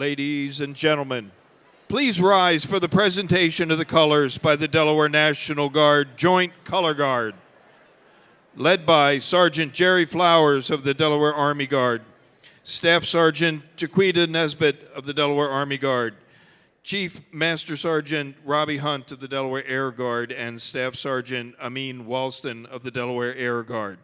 Ladies and gentlemen, please rise for the presentation of the colors by the Delaware National Guard Joint Color Guard, led by Sergeant Jerry Flowers of the Delaware Army Guard, Staff Sergeant Jaquita Nesbitt of the Delaware Army Guard, Chief Master Sergeant Robbie Hunt of the Delaware Air Guard, and Staff Sergeant Amin Walston of the Delaware Air Guard.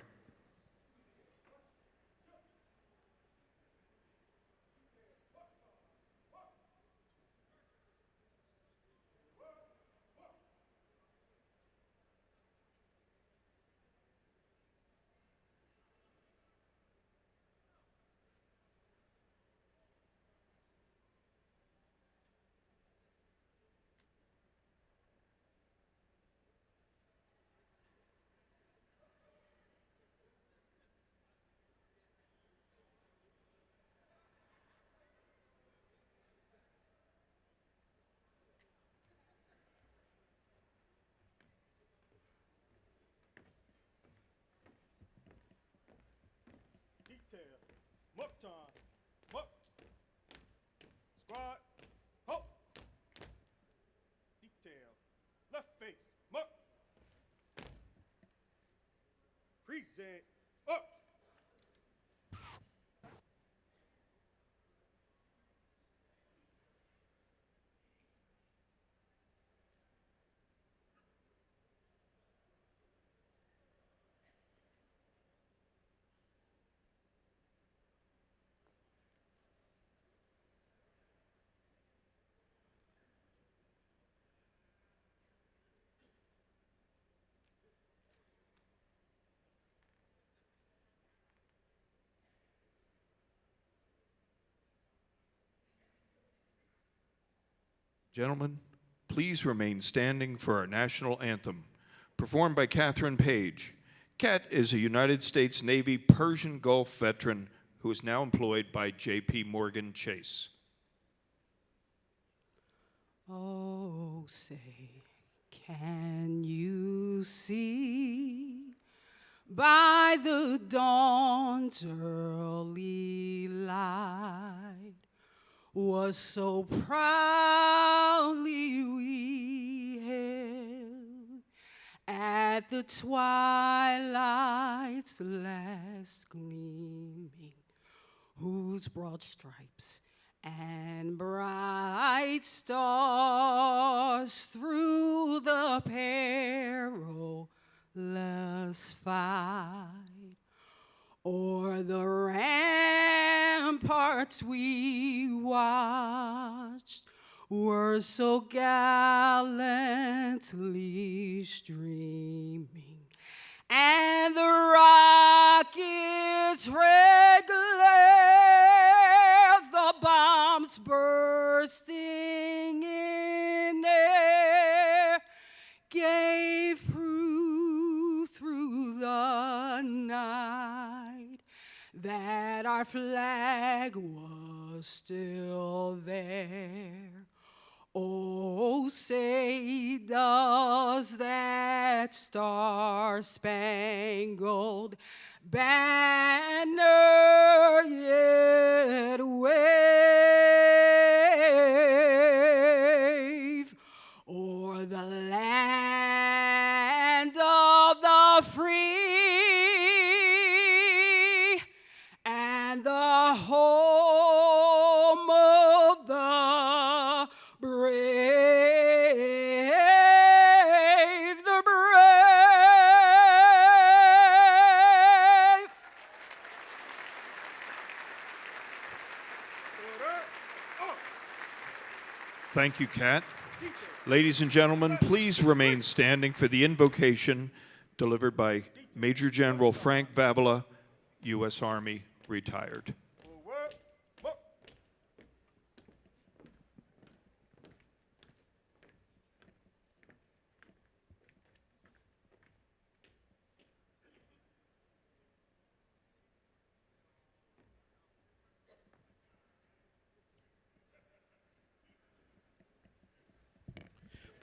Detail, muck time, muck, squad, ho, detail, left face, muck, present, up. Gentlemen, please remain standing for our national anthem, performed by Catherine Page. Kat is a United States Navy Persian Gulf veteran who is now employed by J.P. Morgan Chase. Oh, say, can you see by the dawn's early light was so proudly we hailed at the twilight's last gleaming, whose broad stripes and bright stars through the perilous fight o'er the ramparts we watched were so gallantly streaming, and the rocket's red glare, the bombs bursting in air, gave proof through the night that our flag was still there. Oh, say, does that star-spangled banner yet wave o'er the land of the free and the home of the brave, the brave. Thank you, Kat. Ladies and gentlemen, please remain standing for the invocation delivered by Major General Frank Vabola, U.S. Army, retired. Forward, muck.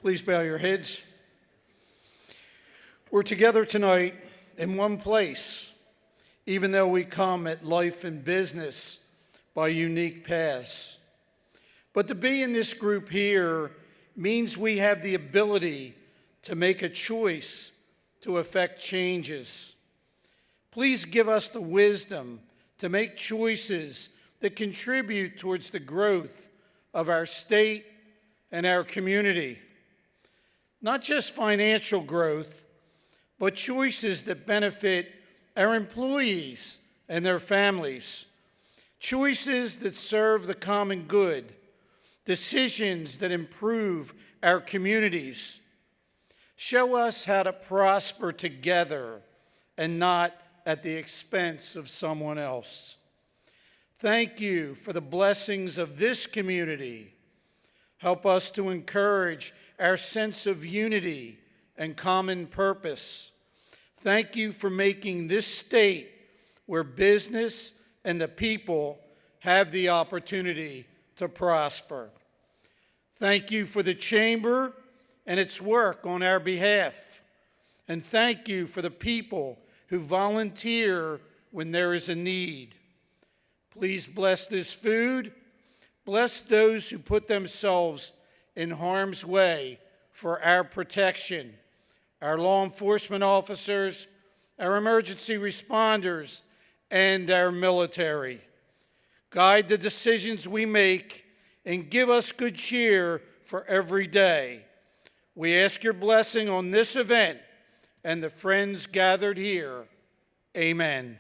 Please bow your heads. We're together tonight in one place, even though we come at life and business by unique paths. But to be in this group here means we have the ability to make a choice to effect changes. Please give us the wisdom to make choices that contribute towards the growth of our state and our community. Not just financial growth, but choices that benefit our employees and their families. Choices that serve the common good. Decisions that improve our communities. Show us how to prosper together and not at the expense of someone else. Thank you for the blessings of this community. Help us to encourage our sense of unity and common purpose. Thank you for making this state where business and the people have the opportunity to prosper. Thank you for the Chamber and its work on our behalf. And thank you for the people who volunteer when there is a need. Please bless this food. Bless those who put themselves in harm's way for our protection, our law enforcement officers, our emergency responders, and our military. Guide the decisions we make and give us good cheer for every day. We ask your blessing on this event and the friends gathered here. Amen.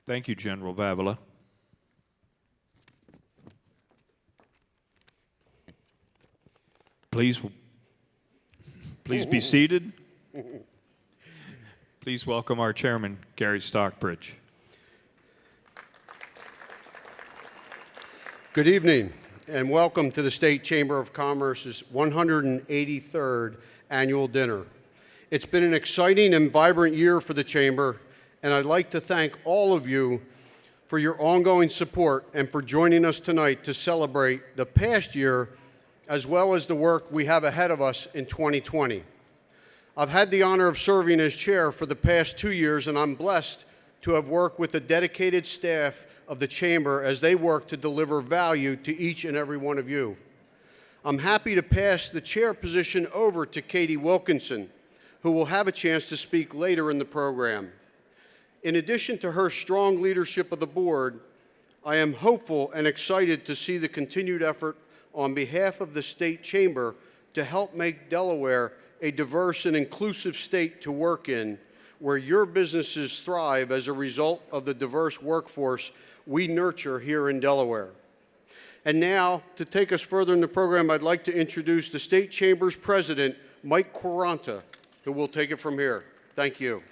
Thank you, General Vavala. Please be seated. Please welcome our chairman, Gary Stockbridge. Good evening, and welcome to the State Chamber of Commerce's 183rd annual dinner. It's been an exciting and vibrant year for the Chamber, and I'd like to thank all of you for your ongoing support and for joining us tonight to celebrate the past year as well as the work we have ahead of us in 2020. I've had the honor of serving as chair for the past 2 years, and I'm blessed to have worked with the dedicated staff of the Chamber as they work to deliver value to each and every one of you. I'm happy to pass the chair position over to Katie Wilkinson, who will have a chance to speak later in the program. In addition to her strong leadership of the board, I am hopeful and excited to see the continued effort on behalf of the State Chamber to help make Delaware a diverse and inclusive state to work in, where your businesses thrive as a result of the diverse workforce we nurture here in Delaware. And now, to take us further in the program, I'd like to introduce the State Chamber's President, Mike Quaranta, who will take it from here. Thank you.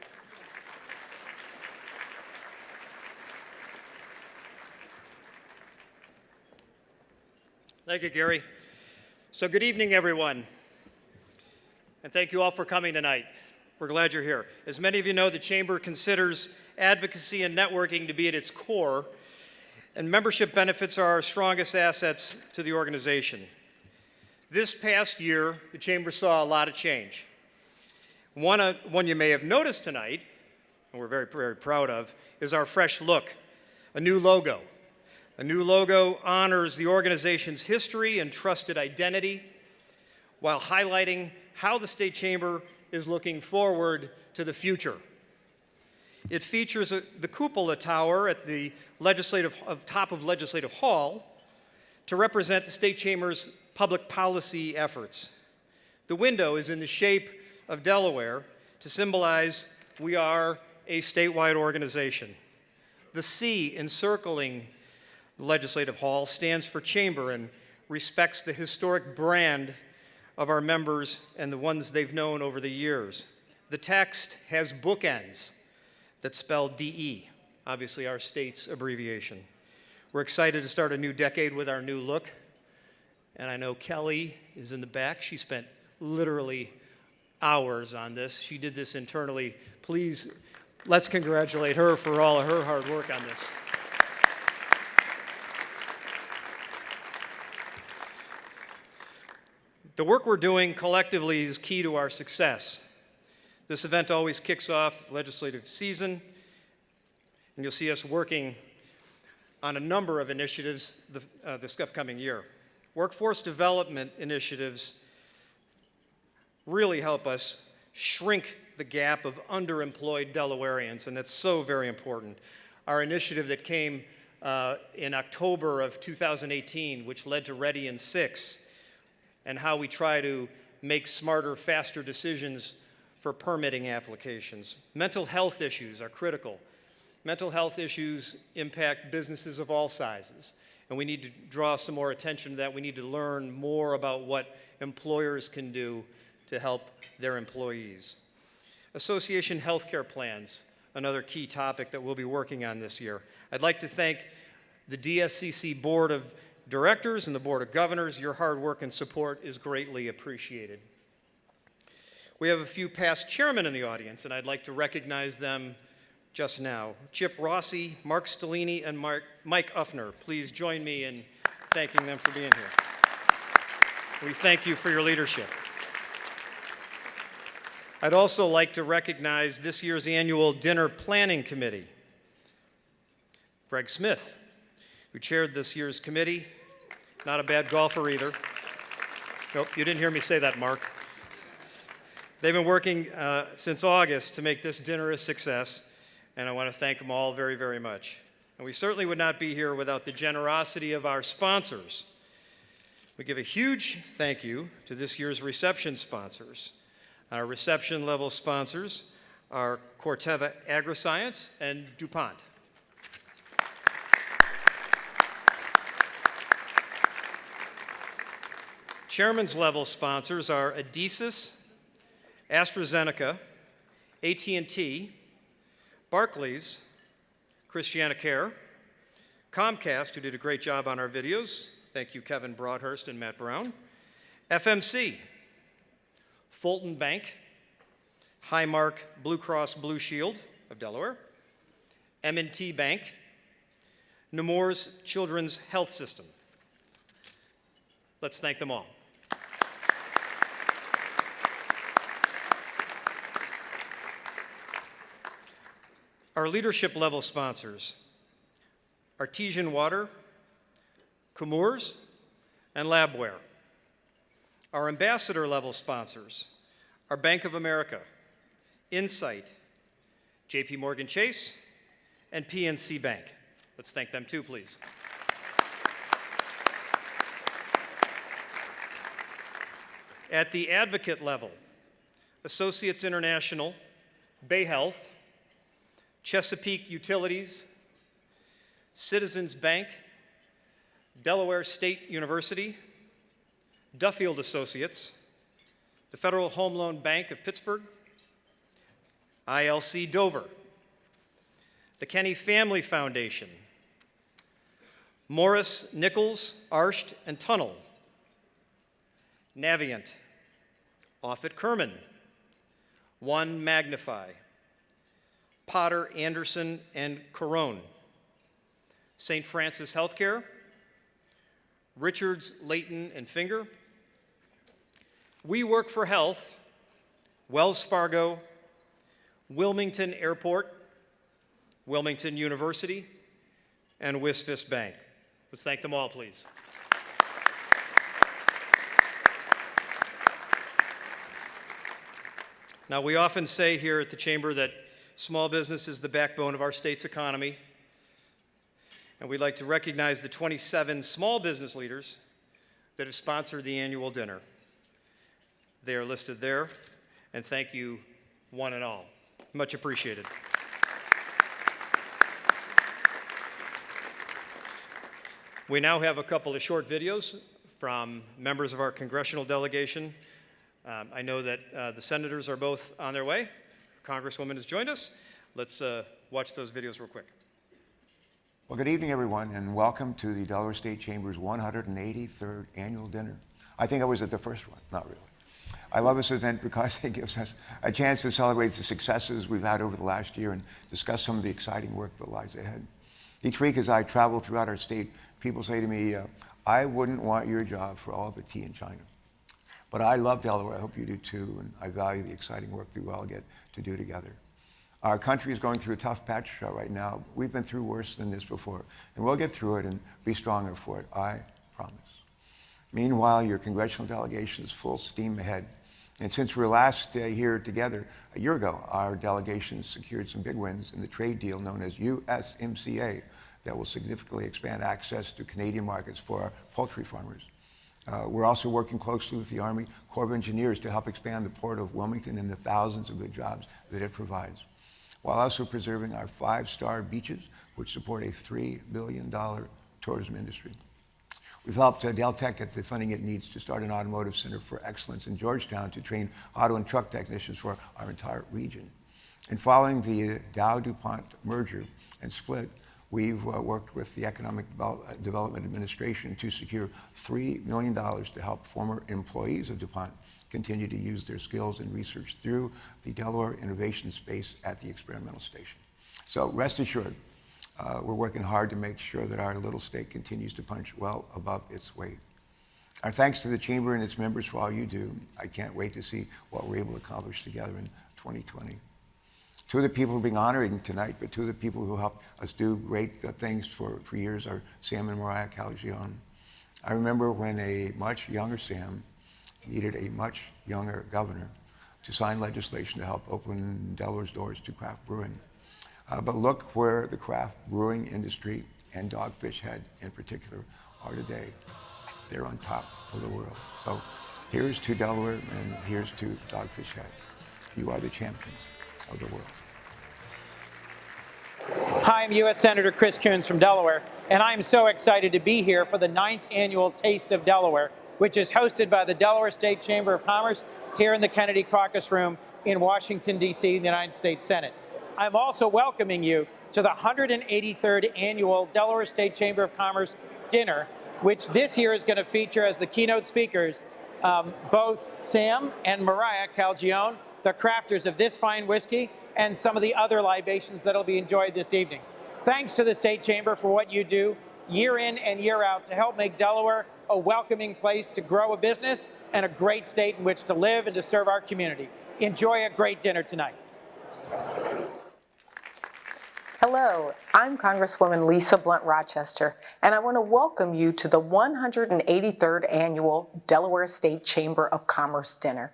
Thank you, Gary. So good evening, everyone. And thank you all for coming tonight. We're glad you're here. As many of you know, the Chamber considers advocacy and networking to be at its core, and membership benefits are our strongest assets to the organization. This past year, the Chamber saw a lot of change. One you may have noticed tonight, and we're very, very proud of, is our fresh look, a new logo. A new logo honors the organization's history and trusted identity while highlighting how the State Chamber is looking forward to the future. It features the cupola tower at the top of Legislative Hall to represent the State Chamber's public policy efforts. The window is in the shape of Delaware to symbolize we are a statewide organization. The C encircling the Legislative Hall stands for Chamber and respects the historic brand of our members and the ones they've known over the years. The text has bookends that spell DE, obviously our state's abbreviation. We're excited to start a new decade with our new look. And I know Kelly is in the back. She spent literally hours on this. She did this internally. Please, let's congratulate her for all of her hard work on this. The work we're doing collectively is key to our success. This event always kicks off legislative season, and you'll see us working on a number of initiatives this upcoming year. Workforce development initiatives really help us shrink the gap of underemployed Delawareans, and that's so very important. Our initiative that came in October of 2018, which led to Ready in 6, and how we try to make smarter, faster decisions for permitting applications. Mental health issues are critical. Mental health issues impact businesses of all sizes, and we need to draw some more attention to that. We need to learn more about what employers can do to help their employees. Association healthcare plans, another key topic that we'll be working on this year. I'd like to thank the DSCC Board of Directors and the Board of Governors. Your hard work and support is greatly appreciated. We have a few past chairmen in the audience, and I'd like to recognize them just now. Chip Rossi, Mark Stellini, and Mike Uffner. Please join me in thanking them for being here. We thank you for your leadership. I'd also like to recognize this year's annual dinner planning committee. Greg Smith, who chaired this year's committee, not a bad golfer either. Nope, you didn't hear me say that, Mark. They've been working since August to make this dinner a success, and I want to thank them all very, very much. And we certainly would not be here without the generosity of our sponsors. We give a huge thank you to this year's reception sponsors. Our reception level sponsors are Corteva Agriscience and DuPont. Chairman's level sponsors are Adhesius, AstraZeneca, AT&T, Barclays, Christiana Care, Comcast, who did a great job on our videos. Thank you, Kevin Broadhurst and Matt Brown. FMC, Fulton Bank, Highmark Blue Cross Blue Shield of Delaware, M&T Bank, Nemours Children's Health System. Let's thank them all. Our leadership level sponsors, Artesian Water, Chemours, and Labware. Our ambassador level sponsors are Bank of America, Insight, JP Morgan Chase, and PNC Bank. Let's thank them too, please. At the advocate level, Associates International, Bay Health, Chesapeake Utilities, Citizens Bank, Delaware State University, Duffield Associates, the Federal Home Loan Bank of Pittsburgh, ILC Dover, the Kenny Family Foundation, Morris, Nichols, Arsht, and Tunnel, Navient, Offutt Kerman, One Magnify, Potter, Anderson, and Corone, St. Francis Healthcare, Richards, Layton, and Finger, We Work for Health, Wells Fargo, Wilmington Airport, Wilmington University, and Wisfis Bank. Let's thank them all, please. Now, we often say here at the Chamber that small business is the backbone of our state's economy, and we'd like to recognize the 27 small business leaders that have sponsored the annual dinner. They are listed there, and thank you one and all. Much appreciated. We now have a couple of short videos from members of our congressional delegation. I know that the senators are both on their way. Congresswoman has joined us. Let's watch those videos real quick. Well, good evening, everyone, and welcome to the Delaware State Chamber's 183rd annual dinner. I think I was at the first one, not really. I love this event because it gives us a chance to celebrate the successes we've had over the last year and discuss some of the exciting work that lies ahead. Each week as I travel throughout our state, people say to me, I wouldn't want your job for all the tea in China. But I love Delaware, I hope you do too, and I value the exciting work that we all get to do together. Our country is going through a tough patch right now. We've been through worse than this before, and we'll get through it and be stronger for it, I promise. Meanwhile, your congressional delegation is full steam ahead. And since we were last here together a year ago, our delegation secured some big wins in the trade deal known as USMCA that will significantly expand access to Canadian markets for our poultry farmers. We're also working closely with the Army Corps of Engineers to help expand the Port of Wilmington and the thousands of good jobs that it provides, while also preserving our 5-star beaches, which support a $3 billion tourism industry. We've helped Deltec get the funding it needs to start an automotive center for excellence in Georgetown to train auto and truck technicians for our entire region. And following the Dow-DuPont merger and split, we've worked with the Economic Development Administration to secure $3 million to help former employees of DuPont continue to use their skills and research through the Delaware Innovation Space at the experimental station. So rest assured, we're working hard to make sure that our little state continues to punch well above its weight. Our thanks to the Chamber and its members for all you do. I can't wait to see what we're able to accomplish together in 2020. Two of the people being honored tonight, but two of the people who helped us do great things for years are Sam and Mariah Calgione. I remember when a much younger Sam needed a much younger governor to sign legislation to help open Delaware's doors to craft brewing. But look where the craft brewing industry and Dogfish Head in particular are today. They're on top of the world. So here's to Delaware and here's to Dogfish Head. You are the champions of the world. Hi, I'm U.S. Senator Chris Coons from Delaware, and I'm so excited to be here for the 9th annual Taste of Delaware, which is hosted by the Delaware State Chamber of Commerce here in the Kennedy Caucus Room in Washington, D.C., the United States Senate. I'm also welcoming you to the 183rd annual Delaware State Chamber of Commerce dinner, which this year is going to feature as the keynote speakers both Sam and Mariah Calgione, the crafters of this fine whiskey, and some of the other libations that will be enjoyed this evening. Thanks to the State Chamber for what you do year in and year out to help make Delaware a welcoming place to grow a business and a great state in which to live and to serve our community. Enjoy a great dinner tonight. Hello, I'm Congresswoman Lisa Blunt Rochester, and I want to welcome you to the 183rd Annual Delaware State Chamber of Commerce Dinner.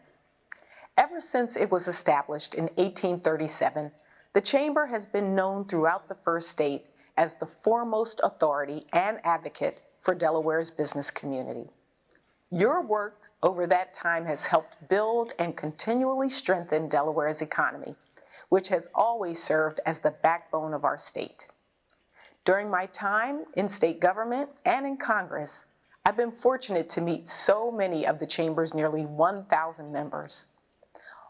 Ever since it was established in 1837, the Chamber has been known throughout the First State as the foremost authority and advocate for Delaware's business community. Your work over that time has helped build and continually strengthen Delaware's economy, which has always served as the backbone of our state. During my time in state government and in Congress, I've been fortunate to meet so many of the Chamber's nearly 1,000 members.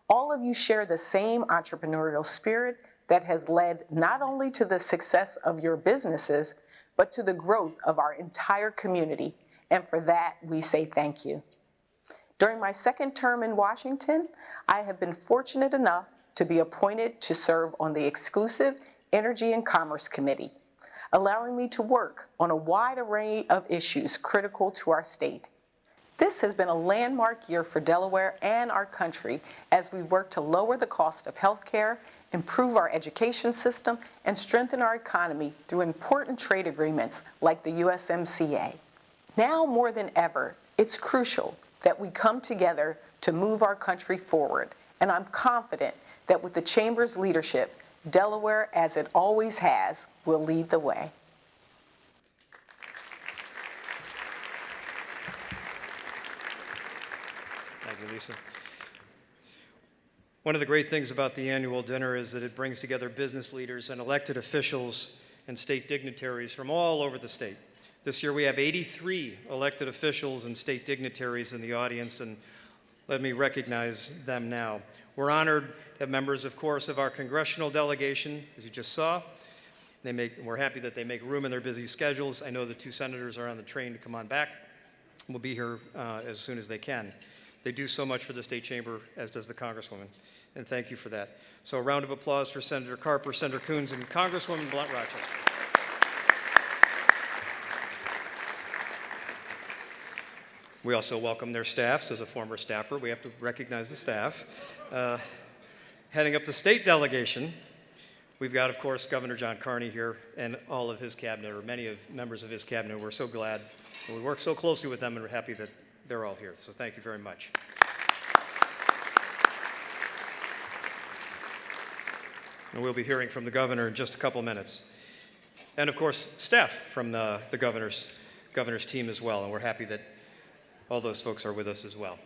All of you share the same entrepreneurial spirit that has led not only to the success of your businesses, but to the growth of our entire community, and for that, we say thank you. During my second term in Washington, I have been fortunate enough to be appointed to serve on the exclusive Energy and Commerce Committee, allowing me to work on a wide array of issues critical to our state. This has been a landmark year for Delaware and our country as we work to lower the cost of health care, improve our education system, and strengthen our economy through important trade agreements like the USMCA. Now more than ever, it's crucial that we come together to move our country forward, and I'm confident that with the Chamber's leadership, Delaware, as it always has, will lead the way. Thank you, Lisa. One of the great things about the annual dinner is that it brings together business leaders and elected officials and state dignitaries from all over the state. This year we have 83 elected officials and state dignitaries in the audience, and let me recognize them now. We're honored to have members, of course, of our congressional delegation, as you just saw. We're happy that they make room in their busy schedules. I know the two senators are on the train to come on back. We'll be here as soon as they can. They do so much for the State Chamber, as does the Congresswoman, and thank you for that. So a round of applause for Senator Carper, Senator Coons, and Congresswoman Blunt Rochester. We also welcome their staffs. As a former staffer, we have to recognize the staff. Heading up the state delegation, We've got, of course, Governor John Carney here and all of his cabinet, or many of members of his cabinet. We're so glad. We work so closely with them, and we're happy that they're all here. So thank you very much. And we'll be hearing from the governor in just a couple minutes. And of course, staff from the governor's team as well. And we're happy that all those folks are with us as well.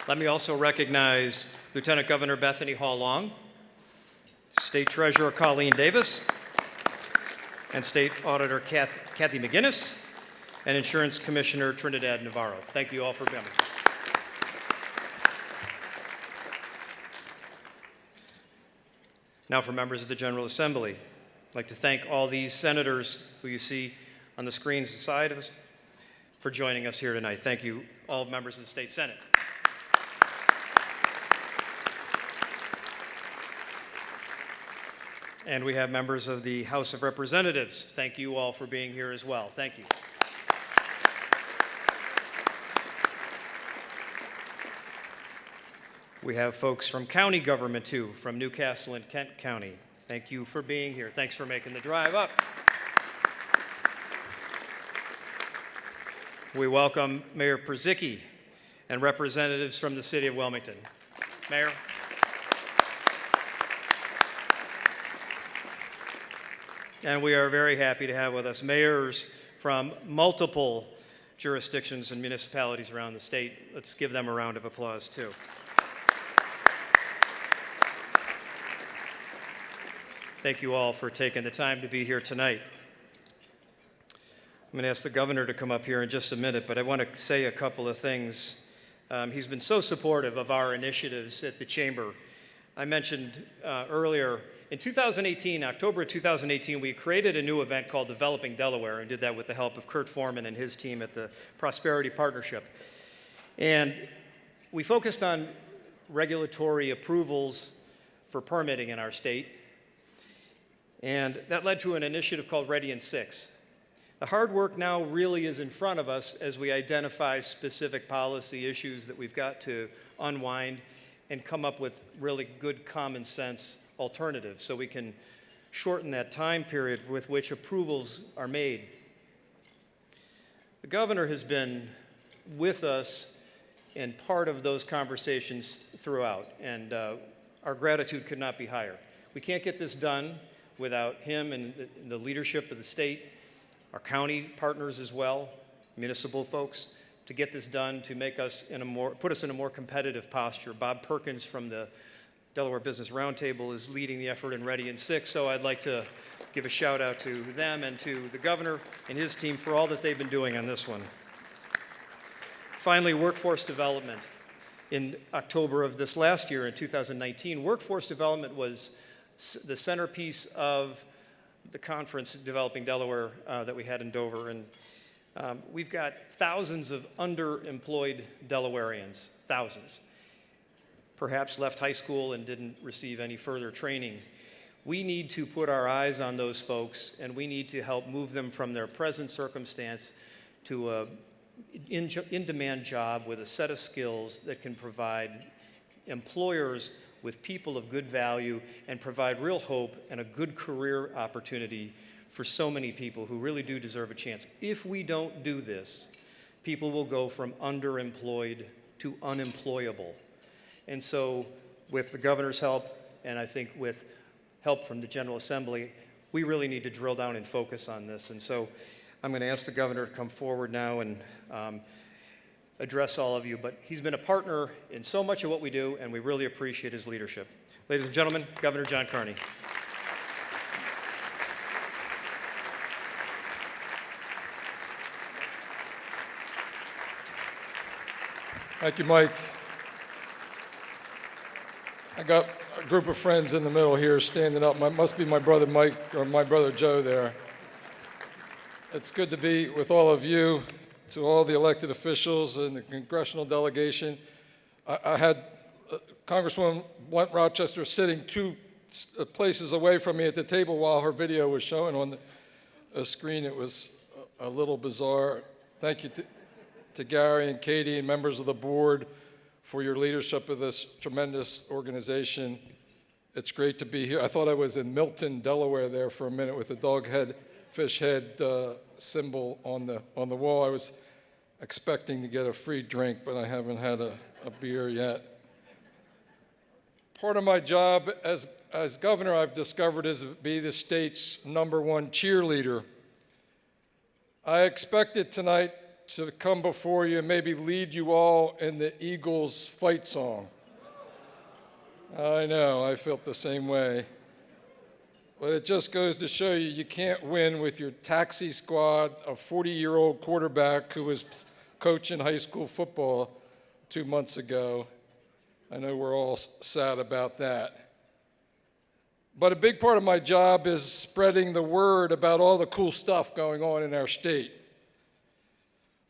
Let me also recognize Lieutenant Governor Bethany Hall Long, State Treasurer Colleen Davis, and State Auditor Kathy McGinnis, and Insurance Commissioner Trinidad Navarro. Thank you all for coming. Now for members of the General Assembly. I'd like to thank all these senators who you see on the screens beside of us for joining us here tonight. Thank you, all members of the State Senate. And we have members of the House of Representatives. Thank you all for being here as well. Thank you. We have folks from county government too, from Newcastle and Kent County. Thank you for being here. Thanks for making the drive up. We welcome Mayor Purzycki and representatives from the city of Wilmington. Mayor. And we are very happy to have with us mayors from multiple jurisdictions and municipalities around the state. Let's give them a round of applause too. Thank you all for taking the time to be here tonight. I'm going to ask the governor to come up here in just a minute, but I want to say a couple of things. He's been so supportive of our initiatives at the Chamber. I mentioned earlier, in 2018, October of 2018, we created a new event called Developing Delaware and did that with the help of Kurt Foreman and his team at the Prosperity Partnership. And we focused on regulatory approvals for permitting in our state. And that led to an initiative called Ready in 6. The hard work now really is in front of us as we identify specific policy issues that we've got to unwind and come up with really good common sense alternatives so we can shorten that time period with which approvals are made. The governor has been with us in part of those conversations throughout, and our gratitude could not be higher. We can't get this done without him and the leadership of the state, our county partners as well, municipal folks, to get this done, to make us put us in a more competitive posture. Bob Perkins from the Delaware Business Roundtable is leading the effort in Ready in 6, so I'd like to give a shout out to them and to the governor and his team for all that they've been doing on this one. Finally, workforce development. In October of this last year, in 2019, workforce development was the centerpiece of the conference Developing Delaware that we had in Dover. And we've got thousands of underemployed Delawareans, thousands. Perhaps left high school and didn't receive any further training. We need to put our eyes on those folks, and we need to help move them from their present circumstance to a in-demand job with a set of skills that can provide employers with people of good value and provide real hope and a good career opportunity for so many people who really do deserve a chance. If we don't do this, people will go from underemployed to unemployable. And so with the governor's help, and I think with help from the General Assembly, we really need to drill down and focus on this. And so I'm going to ask the governor to come forward now and address all of you. But he's been a partner in so much of what we do, and we really appreciate his leadership. Ladies and gentlemen, Governor John Carney. Thank you, Mike. I got a group of friends in the middle here standing up. Must be my brother Mike or my brother Joe there. It's good to be with all of you, to all the elected officials and the congressional delegation. I had Congresswoman Blunt Rochester sitting two places away from me at the table while her video was showing on the screen. It was a little bizarre. Thank you to Gary and Katie and members of the board for your leadership of this tremendous organization. It's great to be here. I thought I was in Milton, Delaware there for a minute with the dog head, fish head symbol on the wall. I was expecting to get a free drink, but I haven't had a beer yet. Part of my job as governor, I've discovered, is to be the state's #1 cheerleader. I expected tonight to come before you and maybe lead you all in the Eagles fight song. I know, I felt the same way. But it just goes to show you, you can't win with your taxi squad, a 40-year-old quarterback who was coaching high school football 2 months ago. I know we're all sad about that. But a big part of my job is spreading the word about all the cool stuff going on in our state.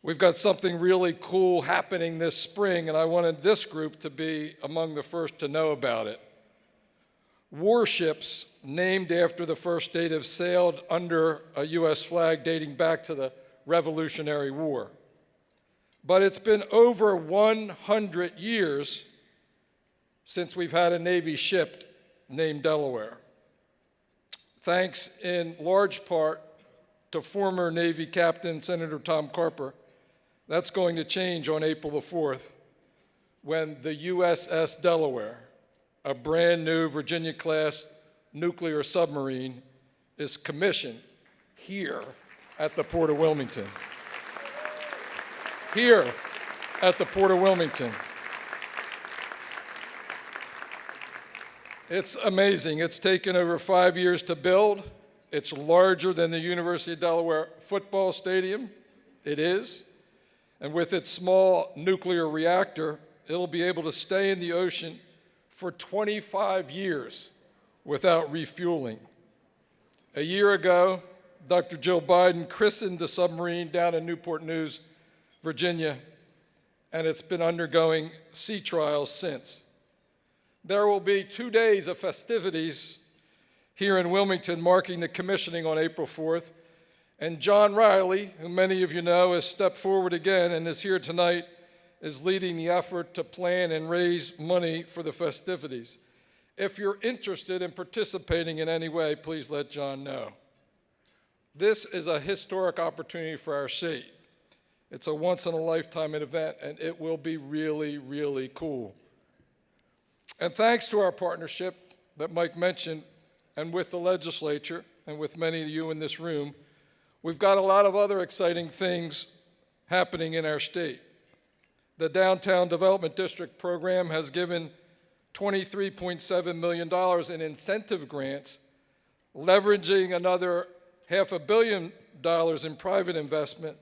We've got something really cool happening this spring, and I wanted this group to be among the first to know about it. Warships named after the first state have sailed under a U.S. flag dating back to the Revolutionary War. But it's been over 100 years since we've had a Navy ship named Delaware. Thanks in large part to former Navy Captain Senator Tom Carper. That's going to change on April the 4th when the USS Delaware, a brand new Virginia-class nuclear submarine, is commissioned here at the Port of Wilmington. Here at the Port of Wilmington. It's amazing. It's taken over 5 years to build. It's larger than the University of Delaware football stadium. It is. And with its small nuclear reactor, it'll be able to stay in the ocean for 25 years without refueling. A year ago, Dr. Jill Biden christened the submarine down in Newport News, Virginia, and it's been undergoing sea trials since. There will be 2 days of festivities here in Wilmington marking the commissioning on April 4th. And John Riley, who many of you know, has stepped forward again and is here tonight, is leading the effort to plan and raise money for the festivities. If you're interested in participating in any way, please let John know. This is a historic opportunity for our state. It's a once-in-a-lifetime event, and it will be really, really cool. And thanks to our partnership that Mike mentioned, and with the legislature, and with many of you in this room, we've got a lot of other exciting things happening in our state. The Downtown Development District program has given $23.7 million in incentive grants, leveraging another $500 million in private investment,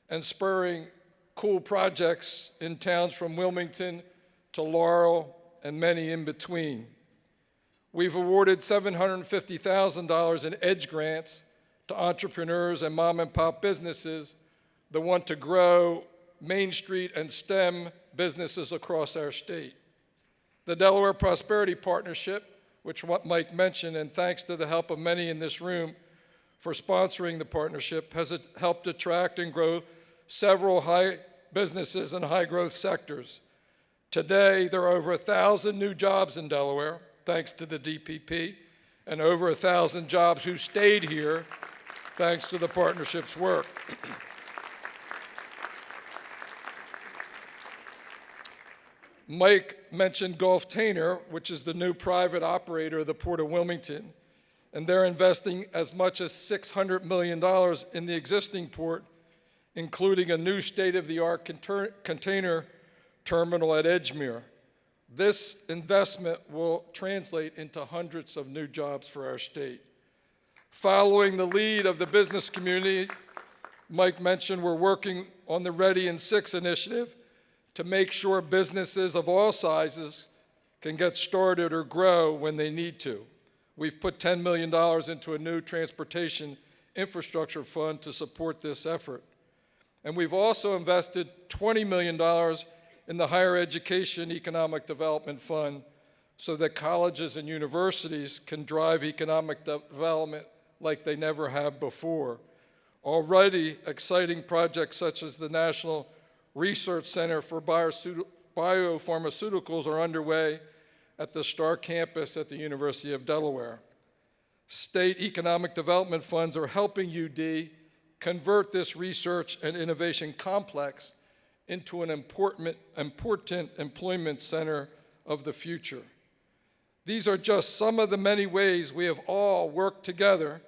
and spurring cool projects in towns from Wilmington to Laurel and many in between. We've awarded $750,000 in EDGE grants to entrepreneurs and mom and pop businesses that want to grow Main Street and STEM businesses across our state. The Delaware Prosperity Partnership, which Mike mentioned, and thanks to the help of many in this room for sponsoring the partnership, has helped attract and grow several high businesses in high growth sectors. Today, there are over 1,000 new jobs in Delaware, thanks to the DPP, and over 1,000 jobs who stayed here, thanks to the partnership's work. Mike mentioned Gulf Tainer, which is the new private operator of the Port of Wilmington, and they're investing as much as $600 million in the existing port, including a new state-of-the-art container terminal at Edgemere. This investment will translate into hundreds of new jobs for our state. Following the lead of the business community, Mike mentioned we're working on the Ready in 6 initiative to make sure businesses of all sizes can get started or grow when they need to. We've put $10 million into a new transportation infrastructure fund to support this effort. And we've also invested $20 million in the Higher Education Economic Development Fund so that colleges and universities can drive economic development like they never have before. Already, exciting projects such as the National Research Center for biopharmaceuticals are underway at the Star campus at the University of Delaware. State economic development funds are helping UD convert this research and innovation complex into an important employment center of the future. These are just some of the many ways we have all worked together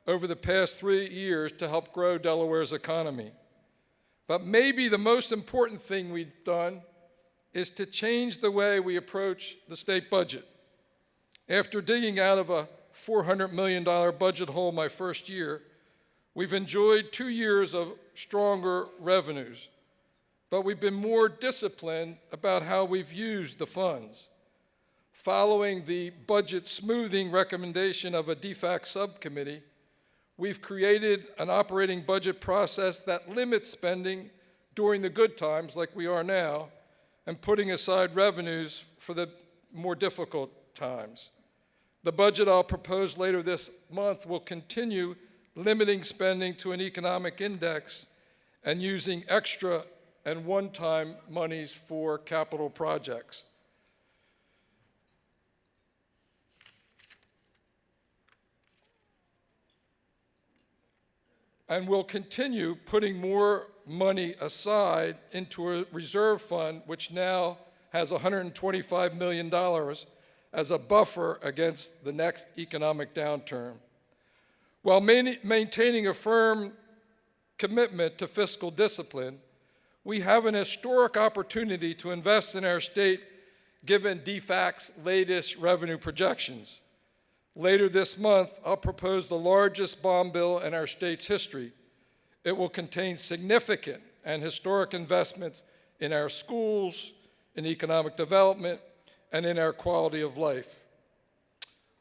over the past 3 years to help grow Delaware's economy. But maybe the most important thing we've done is to change the way we approach the state budget. After digging out of a $400 million budget hole my first year, we've enjoyed 2 years of stronger revenues, but we've been more disciplined about how we've used the funds. Following the budget smoothing recommendation of a DFAC subcommittee, we've created an operating budget process that limits spending during the good times like we are now, and putting aside revenues for the more difficult times. The budget I'll propose later this month will continue limiting spending to an economic index and using extra and one-time monies for capital projects. And we'll continue putting more money aside into a reserve fund, which now has $125 million as a buffer against the next economic downturn. While maintaining a firm commitment to fiscal discipline, we have an historic opportunity to invest in our state given DFAC's latest revenue projections. Later this month, I'll propose the largest bond bill in our state's history. It will contain significant and historic investments in our schools, in economic development, and in our quality of life.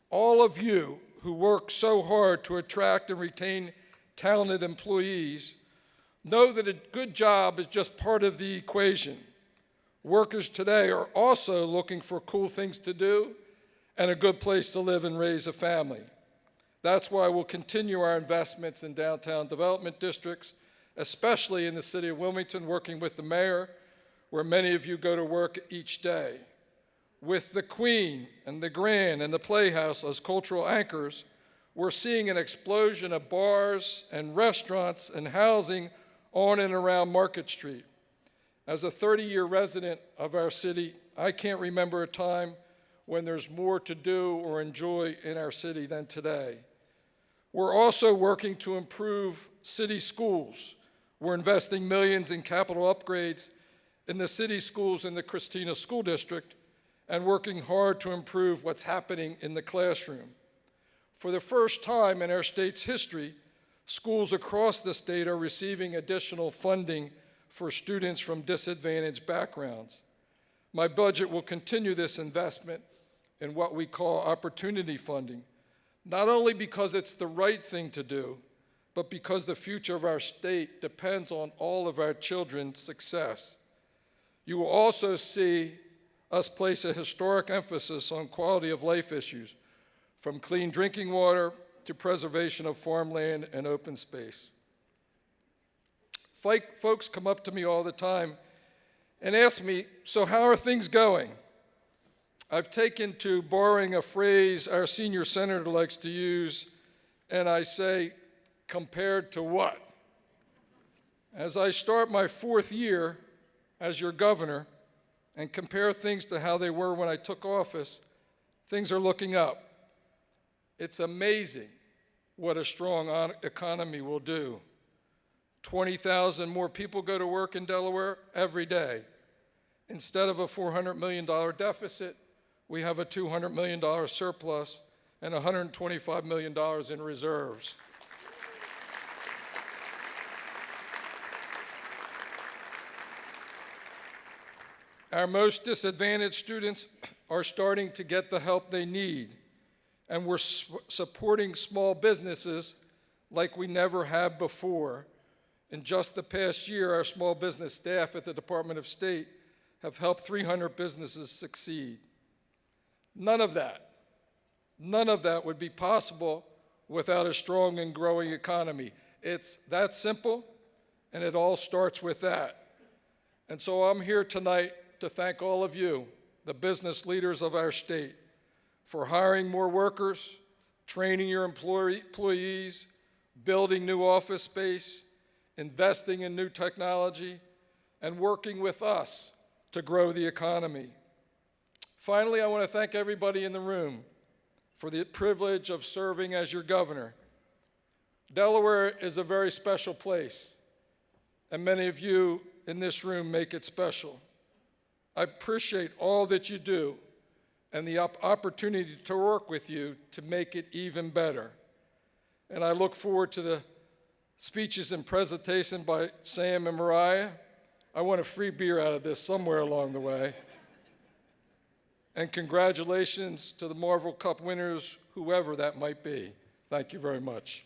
All of you who work so hard to attract and retain talented employees know that a good job is just part of the equation. Workers today are also looking for cool things to do and a good place to live and raise a family. That's why we'll continue our investments in downtown development districts, especially in the city of Wilmington, working with the mayor, where many of you go to work each day. With the Queen and the Grand and the Playhouse as cultural anchors, we're seeing an explosion of bars and restaurants and housing on and around Market Street. As a 30-year resident of our city, I can't remember a time when there's more to do or enjoy in our city than today. We're also working to improve city schools. We're investing millions in capital upgrades in the city schools in the Christina School District and working hard to improve what's happening in the classroom. For the first time in our state's history, schools across the state are receiving additional funding for students from disadvantaged backgrounds. My budget will continue this investment in what we call opportunity funding, not only because it's the right thing to do, but because the future of our state depends on all of our children's success. You will also see us place a historic emphasis on quality of life issues, from clean drinking water to preservation of farmland and open space. Folks come up to me all the time and ask me, so how are things going? I've taken to borrowing a phrase our senior senator likes to use, and I say, compared to what? As I start my 4th year as your governor and compare things to how they were when I took office, things are looking up. It's amazing what a strong economy will do. 20,000 more people go to work in Delaware every day. Instead of a $400 million deficit, we have a $200 million surplus and $125 million in reserves. Our most disadvantaged students are starting to get the help they need, and we're supporting small businesses like we never have before. In just the past year, our small business staff at the Department of State have helped 300 businesses succeed. None of that would be possible without a strong and growing economy. It's that simple, and it all starts with that. And so I'm here tonight to thank all of you, the business leaders of our state, for hiring more workers, training your employees, building new office space, investing in new technology, and working with us to grow the economy. Finally, I want to thank everybody in the room for the privilege of serving as your governor. Delaware is a very special place, and many of you in this room make it special. I appreciate all that you do and the opportunity to work with you to make it even better. And I look forward to the speeches and presentation by Sam and Mariah. I want a free beer out of this somewhere along the way. And congratulations to the Marvel Cup winners, whoever that might be. Thank you very much.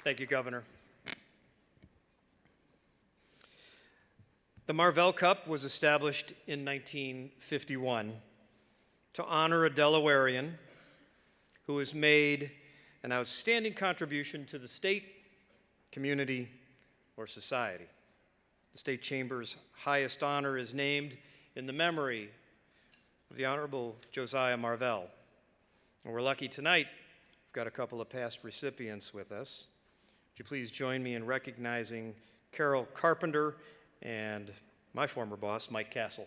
Thank you, Governor. The Marvell Cup was established in 1951 to honor a Delawarean who has made an outstanding contribution to the state, community, or society. The State Chamber's highest honor is named in the memory of the Honorable Josiah Marvell. And we're lucky tonight, we've got a couple of past recipients with us. Would you please join me in recognizing Carol Carpenter and my former boss, Mike Castle.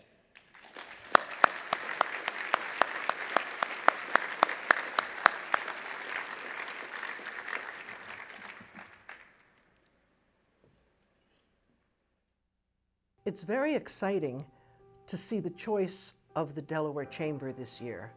It's very exciting to see the choice of the Delaware Chamber this year.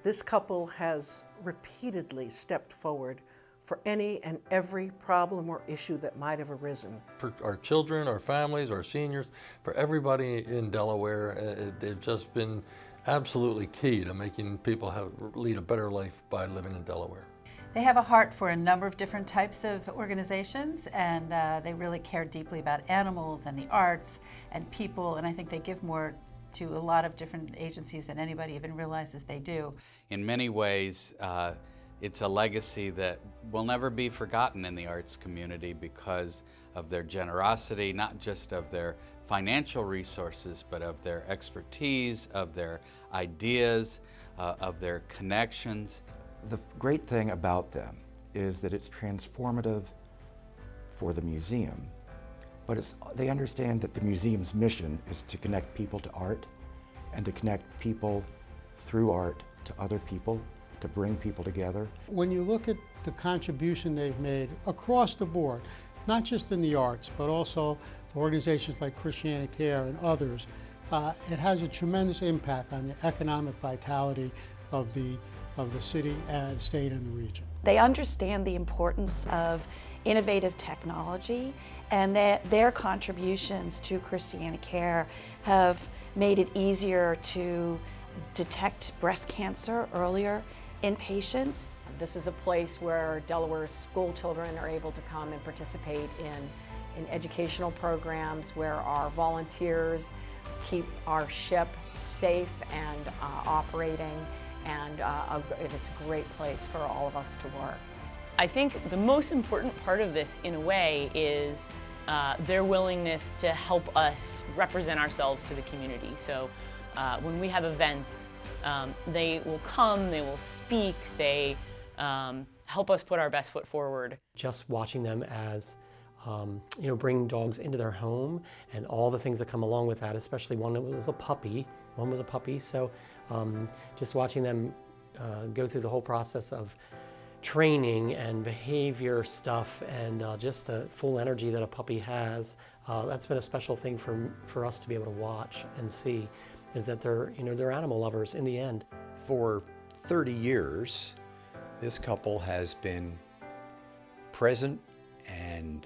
This couple has repeatedly stepped forward for any and every problem or issue that might have arisen. For our children, our families, our seniors, for everybody in Delaware, they've just been absolutely key to making people lead a better life by living in Delaware. They have a heart for a number of different types of organizations, and they really care deeply about animals and the arts and people, and I think they give more to a lot of different agencies than anybody even realizes they do. In many ways, it's a legacy that will never be forgotten in the arts community because of their generosity, not just of their financial resources, but of their expertise, of their ideas, of their connections. The great thing about them is that it's transformative for the museum, but they understand that the museum's mission is to connect people to art and to connect people through art to other people, to bring people together. When you look at the contribution they've made across the board, not just in the arts, but also for organizations like Christiana Care and others, it has a tremendous impact on the economic vitality of the city and state and the region. They understand the importance of innovative technology, and that their contributions to Christiana Care have made it easier to detect breast cancer earlier in patients. This is a place where Delaware's school children are able to come and participate in educational programs, where our volunteers keep our ship safe and operating, and it's a great place for all of us to work. I think the most important part of this, in a way, is their willingness to help us represent ourselves to the community. So when we have events, they will come, they will speak, they help us put our best foot forward. Just watching them as bring dogs into their home and all the things that come along with that, especially one that was a puppy. So just watching them go through the whole process of training and behavior stuff and just the full energy that a puppy has, that's been a special thing for us to be able to watch and see, is that they're animal lovers in the end. For 30 years, this couple has been present and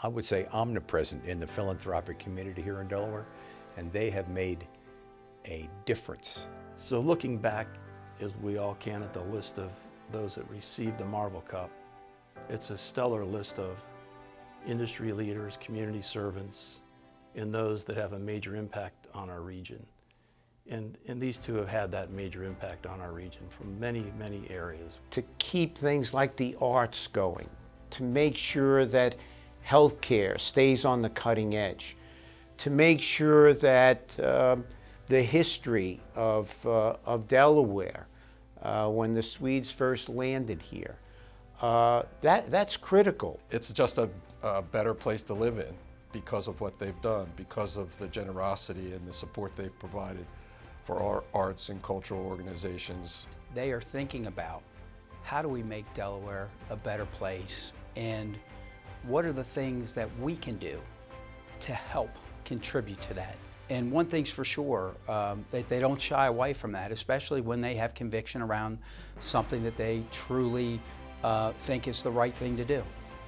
I would say omnipresent in the philanthropic community here in Delaware, and they have made a difference. So looking back, as we all can, at the list of those that received the Marvel Cup, it's a stellar list of industry leaders, community servants, and those that have a major impact on our region. And these two have had that major impact on our region from many, many areas. To keep things like the arts going, to make sure that healthcare stays on the cutting edge, to make sure that the history of Delaware, when the Swedes first landed here, that's critical. It's just a better place to live in because of what they've done, because of the generosity and the support they've provided for our arts and cultural organizations. They are thinking about how do we make Delaware a better place, and what are the things that we can do to help contribute to that. And one thing's for sure, they don't shy away from that, especially when they have conviction around something that they truly think is the right thing to do.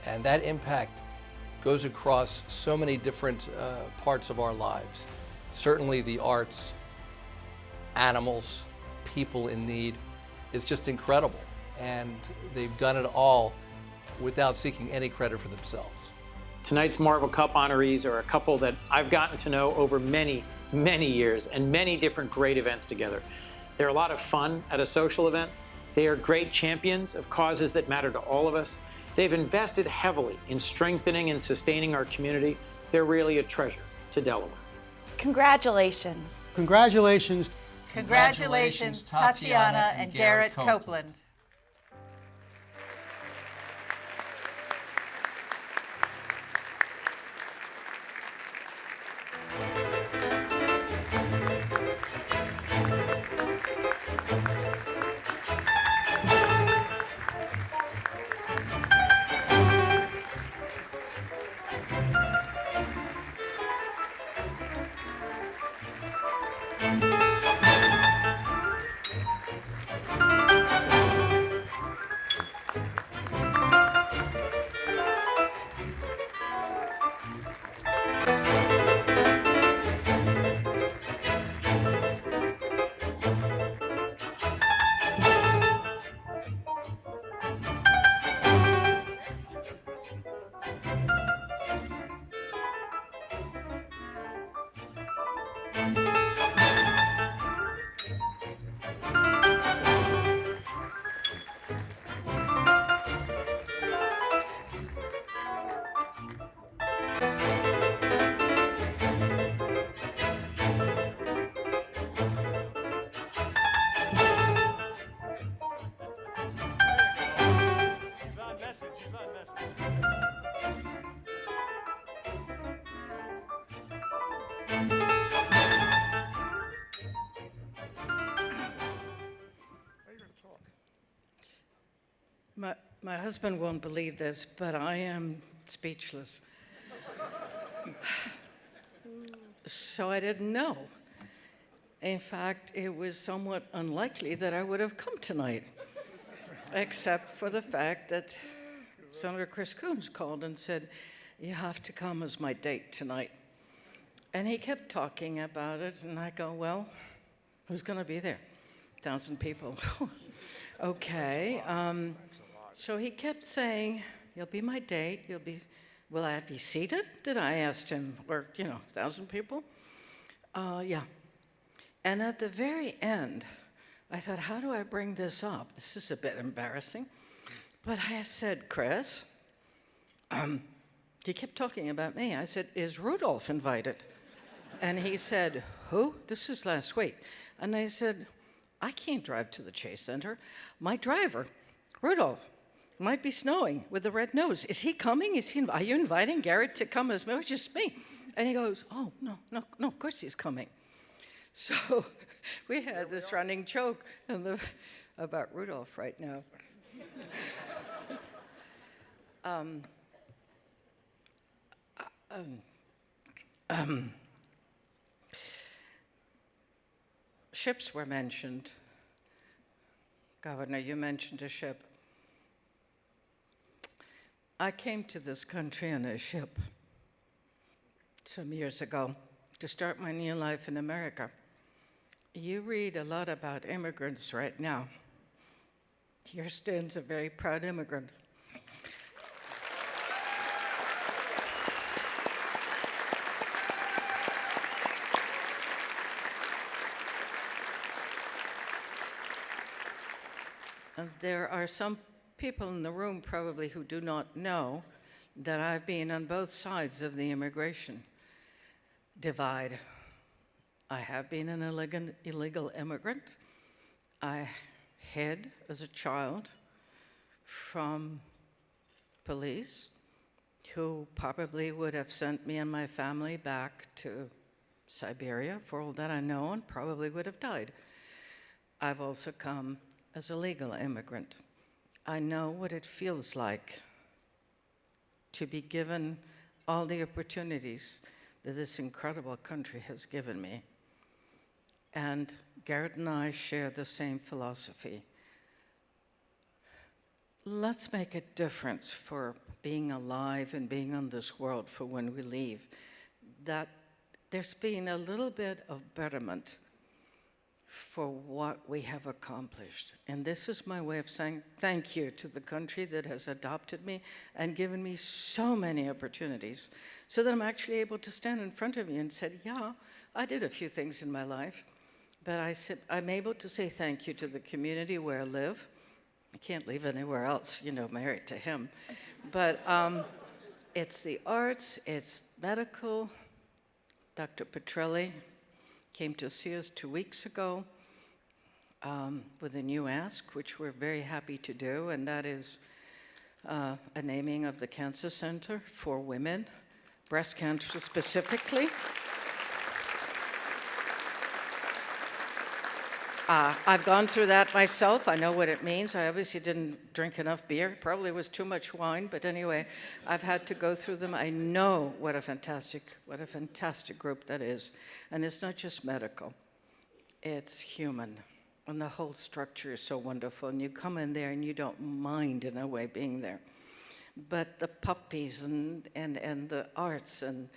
And that impact goes across so many different parts of our lives. Certainly the arts, animals, people in need. It's just incredible. And they've done it all without seeking any credit for themselves. Tonight's Marvel Cup honorees are a couple that I've gotten to know over many, many years and many different great events together. They're a lot of fun at a social event. They are great champions of causes that matter to all of us. They've invested heavily in strengthening and sustaining our community. They're really a treasure to Delaware. Congratulations. Congratulations. Congratulations, Tatiana and Garrett Copeland. My husband won't believe this, but I am speechless. So I didn't know. In fact, it was somewhat unlikely that I would have come tonight, except for the fact that Senator Chris Coons called and said, "You have to come as my date tonight." And he kept talking about it, and I go, "Well, who's going to be there? 1,000 people." Okay. So he kept saying, "You'll be my date. Will I be seated?" Did I ask him? Or, 1,000 people? Yeah. And at the very end, I thought, how do I bring this up? This is a bit embarrassing. But I said, "Chris," he kept talking about me. I said, "Is Rudolph invited?" And he said, "Who?" This is last week. And I said, "I can't drive to the Chase Center. My driver, Rudolph, might be snowing with the red nose. Is he coming? Are you inviting Garrett to come as me? It's just me." And he goes, "Oh, no, of course he's coming." So we had this running joke about Rudolph right now. Ships were mentioned. Governor, you mentioned a ship. I came to this country on a ship some years ago to start my new life in America. You read a lot about immigrants right now. Here stands a very proud immigrant. there are some people in the room probably who do not know that I've been on both sides of the immigration divide. I have been an illegal immigrant. I hid as a child from police who probably would have sent me and my family back to Siberia, for all that I know, and probably would have died. I've also come as a legal immigrant. I know what it feels like to be given all the opportunities that this incredible country has given me. And Garrett and I share the same philosophy. Let's make a difference for being alive and being on this world for when we leave. That there's been a little bit of betterment for what we have accomplished. And this is my way of saying thank you to the country that has adopted me and given me so many opportunities so that I'm actually able to stand in front of you and say, yeah, I did a few things in my life, but I'm able to say thank you to the community where I live. I can't live anywhere else, married to him. But it's the arts, it's medical. Dr. Petrelli came to see us 2 weeks ago with a new ask, which we're very happy to do, and that is a naming of the Cancer Center for women, breast cancer specifically. I've gone through that myself. I know what it means. I obviously didn't drink enough beer. Probably was too much wine, but anyway, I've had to go through them. I know what a fantastic group that is. And it's not just medical. It's human. And the whole structure is so wonderful. And you come in there and you don't mind, in a way, being there. But the puppies and the arts and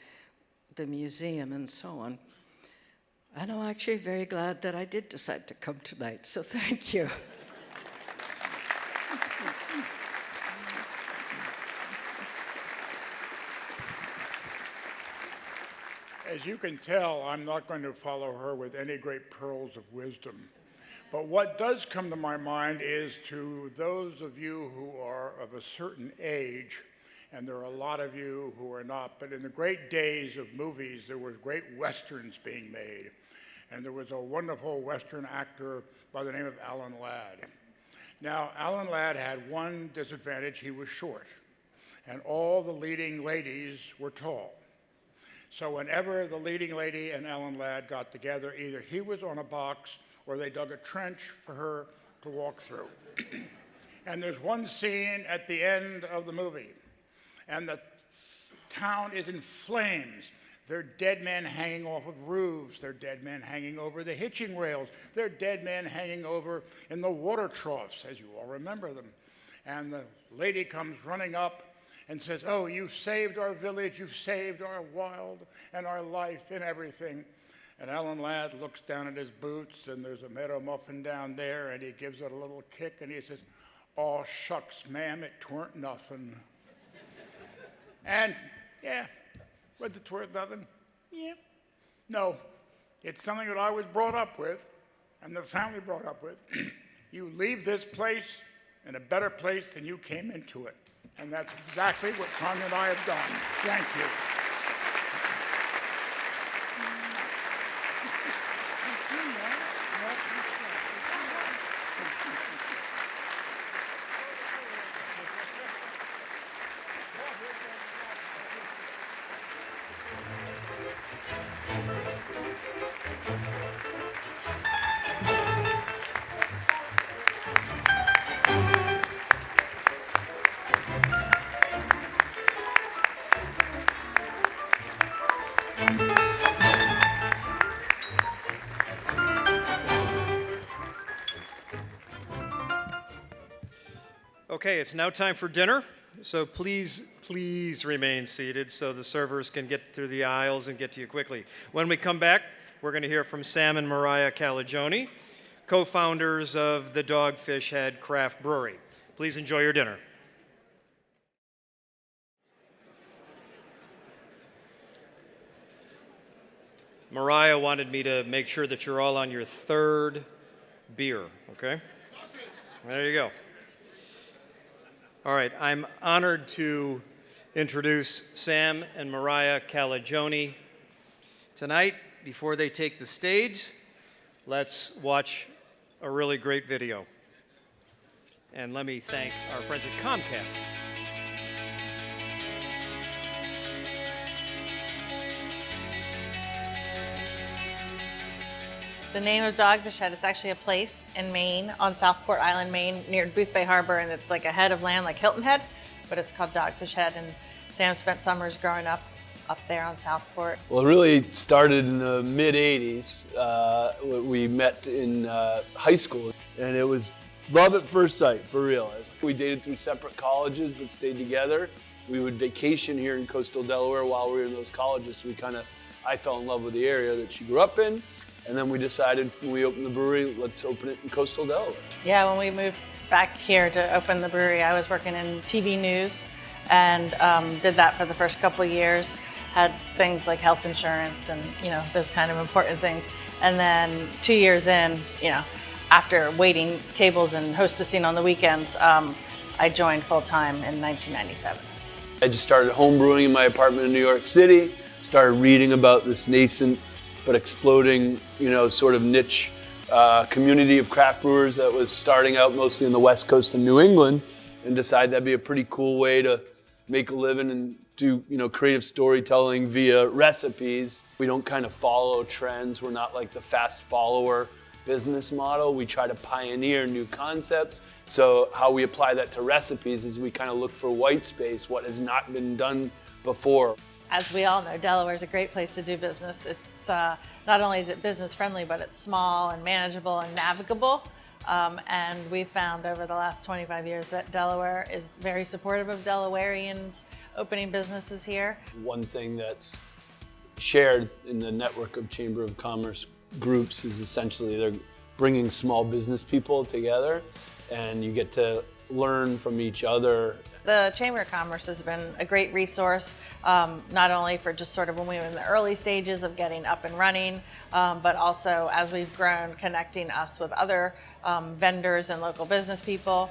the museum and so on. And I'm actually very glad that I did decide to come tonight, so thank you. As you can tell, I'm not going to follow her with any great pearls of wisdom. But what does come to my mind is to those of you who are of a certain age, and there are a lot of you who are not, but in the great days of movies, there were great westerns being made. And there was a wonderful Western actor by the name of Alan Ladd. Now, Alan Ladd had one disadvantage: he was short, and all the leading ladies were tall. So whenever the leading lady and Alan Ladd got together, either he was on a box or they dug a trench for her to walk through. And there's one scene at the end of the movie, and the town is in flames. There are dead men hanging off of roofs. There are dead men hanging over the hitching rails. There are dead men hanging over in the water troughs, as you all remember them. And the lady comes running up and says, "Oh, you've saved our village. You've saved our wild and our life and everything." And Alan Ladd looks down at his boots, and there's a meadow muffin down there, and he gives it a little kick, and he says, "Oh, shucks, ma'am, it tweren't nothing." And, yeah. Was it worth nothing? Yeah. No, it's something that I was brought up with and the family brought up with. You leave this place in a better place than you came into it. And that's exactly what Tanya and I have done. Thank you. Okay, it's now time for dinner, so please remain seated so the servers can get through the aisles and get to you quickly. When we come back, we're going to hear from Sam and Mariah Calagione, co-founders of the Dogfish Head Craft Brewery. Please enjoy your dinner. Mariah wanted me to make sure that you're all on your third beer, okay? There you go. All right, I'm honored to introduce Sam and Mariah Calagione tonight. Before they take the stage, let's watch a really great video. And let me thank our friends at Comcast. The name of Dogfish Head, it's actually a place in Maine, on Southport Island, Maine, near Boothbay Harbor, and it's like a head of land like Hilton Head, but it's called Dogfish Head, and Sam spent summers growing up there on Southport. Well, it really started in the mid-'80s. We met in high school, and it was love at first sight, for real. We dated through separate colleges, but stayed together. We would vacation here in coastal Delaware while we were in those colleges, so I fell in love with the area that she grew up in. And then we decided when we opened the brewery, let's open it in coastal Delaware. Yeah, when we moved back here to open the brewery, I was working in TV news and did that for the first couple of years. Had things like health insurance and, those kind of important things. And then 2 years in, after waiting tables and hostessing on the weekends, I joined full-time in 1997. I just started home brewing in my apartment in New York City, started reading about this nascent but exploding, sort of niche community of craft brewers that was starting out mostly on the West Coast of New England, and decided that'd be a pretty cool way to make a living and do, creative storytelling via recipes. We don't kind of follow trends. We're not like the fast follower business model. We try to pioneer new concepts. So how we apply that to recipes is we kind of look for white space, what has not been done before. As we all know, Delaware is a great place to do business. It's not only is it business friendly, but it's small and manageable and navigable. And we've found over the last 25 years that Delaware is very supportive of Delawareans opening businesses here. One thing that's shared in the network of Chamber of Commerce groups is essentially they're bringing small business people together, and you get to learn from each other. The Chamber of Commerce has been a great resource, not only for just sort of when we were in the early stages of getting up and running, but also as we've grown, connecting us with other vendors and local business people.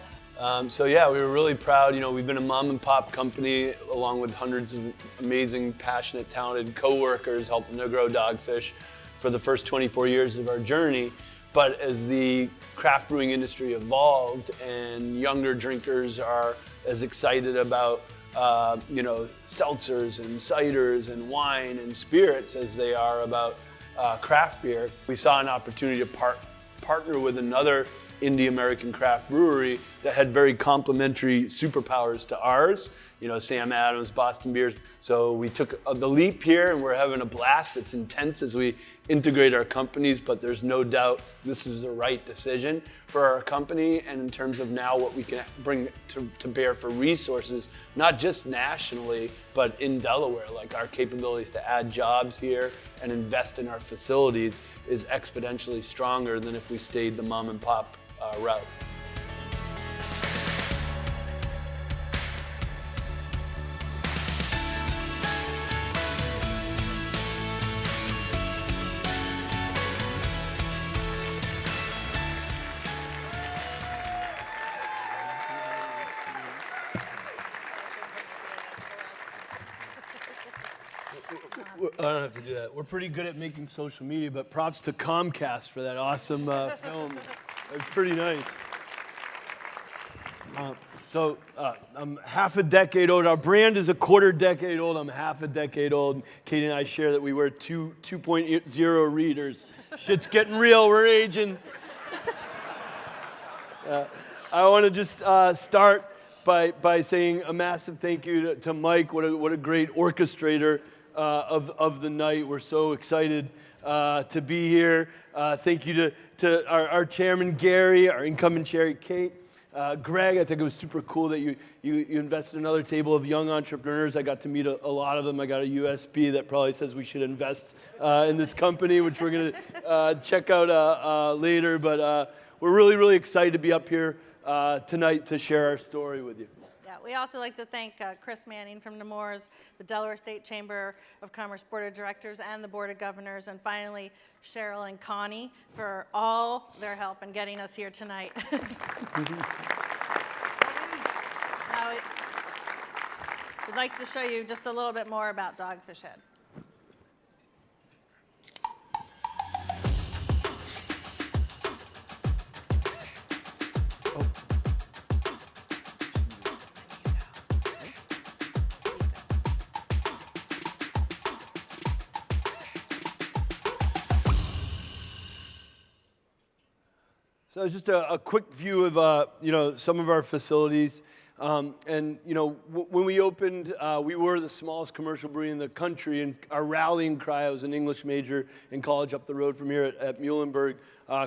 So yeah, we were really proud. We've been a mom and pop company along with hundreds of amazing, passionate, talented co-workers helping to grow Dogfish for the first 24 years of our journey. But as the craft brewing industry evolved and younger drinkers are as excited about seltzers and ciders and wine and spirits as they are about craft beer, we saw an opportunity to partner with another indie American craft brewery that had very complementary superpowers to ours. Sam Adams, Boston Beers. So we took the leap here, and we're having a blast. It's intense as we integrate our companies, but there's no doubt this is the right decision for our company. And in terms of now what we can bring to bear for resources, not just nationally, but in Delaware, like our capabilities to add jobs here and invest in our facilities is exponentially stronger than if we stayed the mom and pop route. I don't have to do that. We're pretty good at making social media, but props to Comcast for that awesome film. It was pretty nice. I'm half a decade old. Our brand is a quarter decade old. I'm half a decade old. Katie and I share that we wear 2.0 readers. Shit's getting real. We're aging. I want to just start by saying a massive thank you to Mike. What a great orchestrator of the night. We're so excited to be here. Thank you to our chairman, Gary, our incumbent chair, Kate. Greg, I think it was super cool that you invested in another table of young entrepreneurs. I got to meet a lot of them. I got a USB that probably says we should invest in this company, which we're going to check out later. But we're really, really excited to be up here tonight to share our story with you. Yeah, We also like to thank Chris Manning from Nemours, the Delaware State Chamber of Commerce Board of Directors and the Board of Governors, and finally Cheryl and Connie for all their help in getting us here tonight. Now, we'd like to show you just a little bit more about Dogfish Head. So it's just a quick view of some of our facilities. When we opened, we were the smallest commercial brewery in the country, and our rallying cry, I was an English major in college up the road from here at Muhlenberg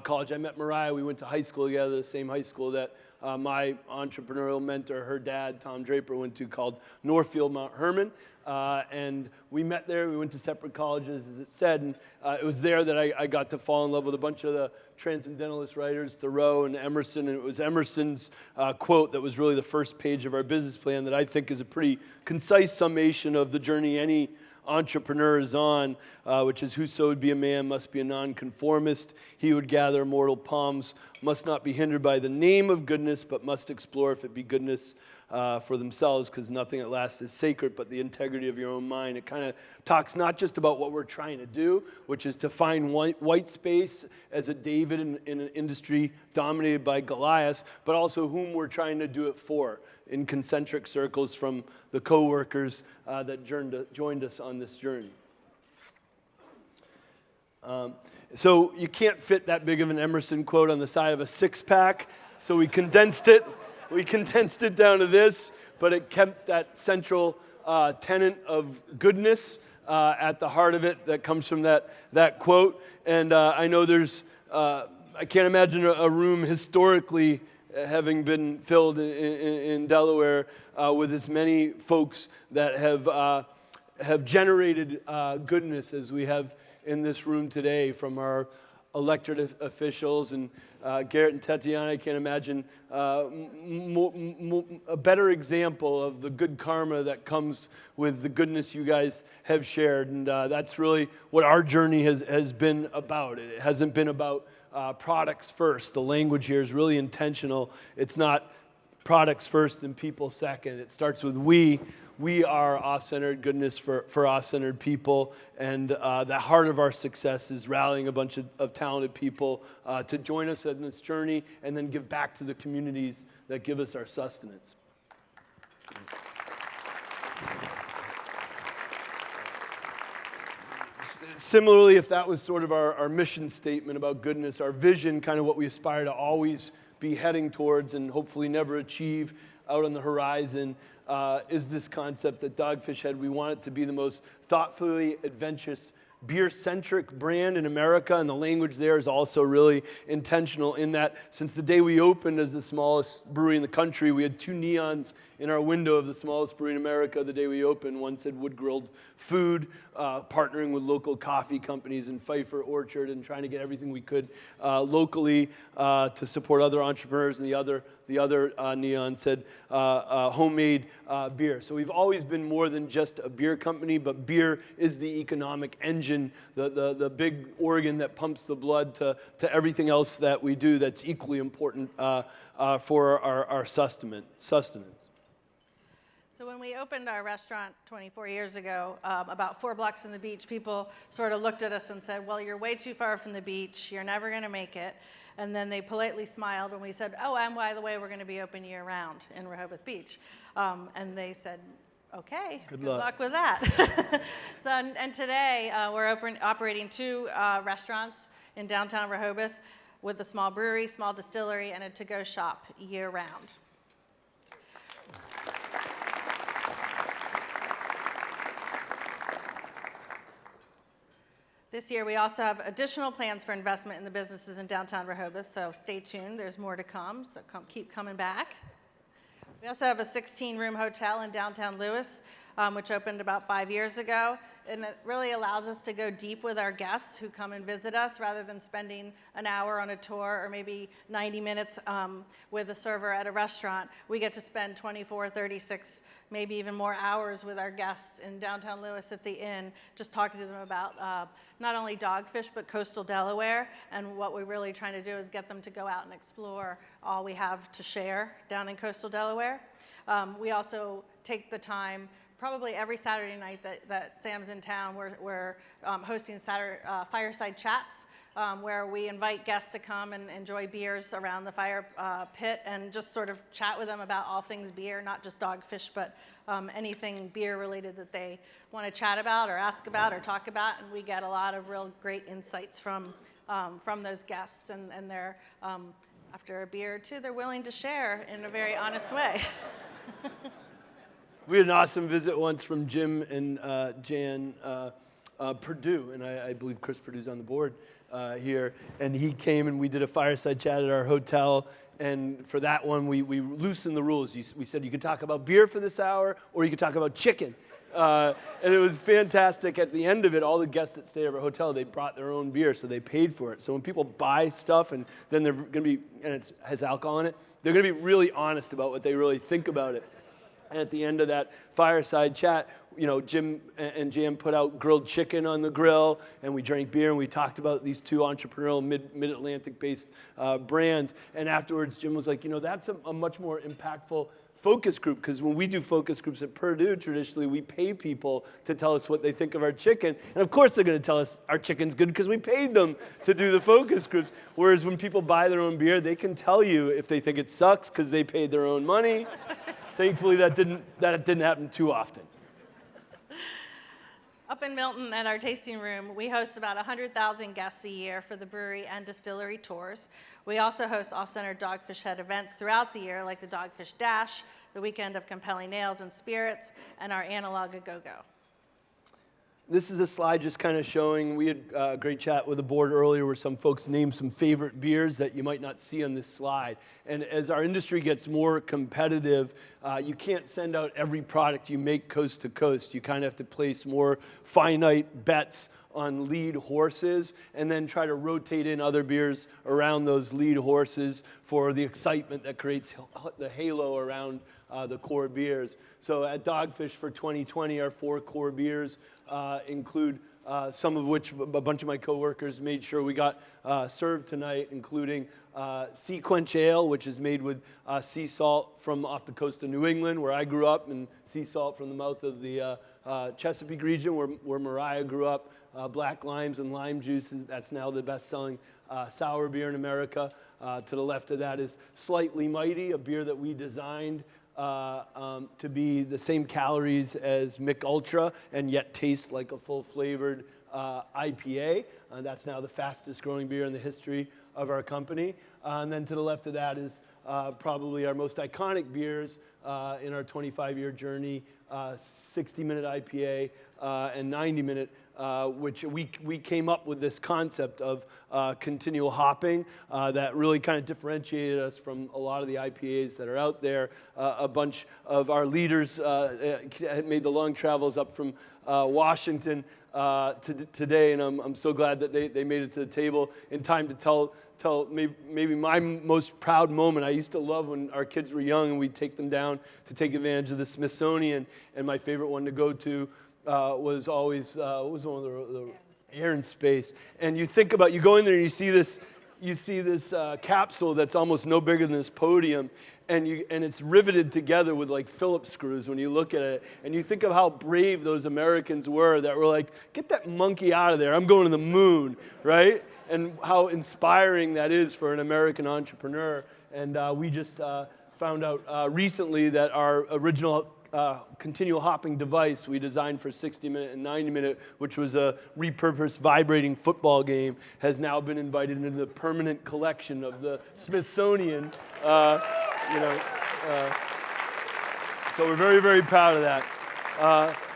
College. I met Mariah. We went to high school together, the same high school that my entrepreneurial mentor, her dad, Tom Draper, went to, called Northfield Mount Herman. And we met there. We went to separate colleges, as it said, and it was there that I got to fall in love with a bunch of the transcendentalist writers, Thoreau and Emerson, and it was Emerson's quote that was really the first page of our business plan that I think is a pretty concise summation of the journey any entrepreneur is on, which is, whoso would be a man must be a nonconformist. He would gather mortal palms, must not be hindered by the name of goodness, but must explore if it be goodness for themselves, because nothing at last is sacred but the integrity of your own mind. It kind of talks not just about what we're trying to do, which is to find white space as a David in an industry dominated by Goliath, but also whom we're trying to do it for in concentric circles from the co-workers that joined us on this journey. So you can't fit that big of an Emerson quote on the side of a six-pack, so we condensed it. We condensed it down to this, but it kept that central tenet of goodness at the heart of it that comes from that quote. And I know I can't imagine a room historically having been filled in Delaware with as many folks that have generated goodness as we have in this room today, from our elected officials and Garrett and Tatiana. I can't imagine a better example of the good karma that comes with the goodness you guys have shared. And that's really what our journey has been about. It hasn't been about products first. The language here is really intentional. It's not products first and people second. It starts with we. We are off-centered goodness for off-centered people, and the heart of our success is rallying a bunch of talented people to join us in this journey and then give back to the communities that give us our sustenance. Similarly, if that was sort of our mission statement about goodness, our vision, kind of what we aspire to always be heading towards and hopefully never achieve out on the horizon, is this concept that Dogfish Head, we want it to be the most thoughtfully adventurous, beer-centric brand in America, and the language there is also really intentional in that since the day we opened as the smallest brewery in the country, we had 2 neons in our window of the smallest brewery in America the day we opened. One said wood-grilled food, partnering with local coffee companies in Pfeiffer Orchard and trying to get everything we could locally to support other entrepreneurs, and the other neon said homemade beer. So we've always been more than just a beer company, but beer is the economic engine, the big organ that pumps the blood to everything else that we do that's equally important for our sustenance. So when we opened our restaurant 24 years ago, about 4 blocks from the beach, people sort of looked at us and said, well, you're way too far from the beach. You're never going to make it. And then they politely smiled when we said, oh, and by the way, we're going to be open year-round in Rehoboth Beach. And they said, okay, good luck with that. So, and today, we're operating 2 restaurants in downtown Rehoboth with a small brewery, small distillery, and a to-go shop year-round. This year, we also have additional plans for investment in the businesses in downtown Rehoboth, so stay tuned. There's more to come, so keep coming back. We also have a 16-room hotel in downtown Lewis, which opened about 5 years ago. and it really allows us to go deep with our guests who come and visit us rather than spending an hour on a tour or maybe 90 minutes with a server at a restaurant. We get to spend 24, 36, maybe even more hours with our guests in downtown Lewis at the inn, just talking to them about not only dogfish, but coastal Delaware. And what we're really trying to do is get them to go out and explore all we have to share down in coastal Delaware. We also take the time, probably every Saturday night that Sam's in town, we're hosting fireside chats where we invite guests to come and enjoy beers around the fire pit and just sort of chat with them about all things beer, not just dogfish, but anything beer related that they want to chat about or ask about or talk about. And we get a lot of real great insights from those guests, and they're, after a beer or two, they're willing to share in a very honest way. We had an awesome visit once from Jim and Jan Purdue, and I believe Chris Purdue's on the board here, and he came and we did a fireside chat at our hotel, and for that one we loosened the rules. We said you could talk about beer for this hour or you could talk about chicken. And it was fantastic. At the end of it, all the guests that stayed at our hotel, they brought their own beer, so they paid for it. So when people buy stuff and then they're going to be, and it has alcohol in it, they're going to be really honest about what they really think about it. And at the end of that fireside chat, you know, Jim and Jan put out grilled chicken on the grill, and we drank beer, and we talked about these two entrepreneurial mid-Atlantic-based brands. And afterwards, Jim was like, you know, that's a much more impactful focus group, because when we do focus groups at Purdue, traditionally we pay people to tell us what they think of our chicken. And of course they're going to tell us our chicken's good because we paid them to do the focus groups. Whereas when people buy their own beer, they can tell you if they think it sucks because they paid their own money. Thankfully, that didn't happen too often. Up in Milton at our tasting room, we host about 100,000 guests a year for the brewery and distillery tours. We also host off-center Dogfish Head events throughout the year, like the Dogfish Dash, the Weekend of Compelling Ales and Spirits, and our Analog A-Go-Go. This is a slide just kind of showing, we had a great chat with the board earlier where some folks named some favorite beers that you might not see on this slide. And as our industry gets more competitive, you can't send out every product you make coast to coast. You kind of have to place more finite bets on lead horses and then try to rotate in other beers around those lead horses for the excitement that creates the halo around the core beers. So at Dogfish for 2020, our 4 core beers include some of which a bunch of my coworkers made sure we got served tonight, including Sea Quench Ale, which is made with sea salt from off the coast of New England, where I grew up, and sea salt from the mouth of the Chesapeake region, where Mariah grew up. Black limes and lime juices, that's now the best-selling sour beer in America. To the left of that is Slightly Mighty, a beer that we designed to be the same calories as Mick Ultra and yet taste like a full-flavored IPA. That's now the fastest growing beer in the history of our company. And then to the left of that is probably our most iconic beers in our 25-year journey, 60-minute IPA and 90-minute, which we came up with this concept of continual hopping that really kind of differentiated us from a lot of the IPAs that are out there. A bunch of our leaders had made the long travels up from Washington today, and I'm so glad that they made it to the table in time to tell maybe my most proud moment. I used to love when our kids were young and we'd take them down to take advantage of the Smithsonian, and my favorite one to go to was always what was one of the Air and Space. And you think about, you go in there and you see this capsule that's almost no bigger than this podium, and it's riveted together with like Phillips screws when you look at it, and you think of how brave those Americans were that were like, get that monkey out of there, I'm going to the moon, right? And how inspiring that is for an American entrepreneur. And we just found out recently that our original continual hopping device we designed for 60-minute and 90-minute, which was a repurposed vibrating football game, has now been invited into the permanent collection of the Smithsonian. So we're very, very proud of that.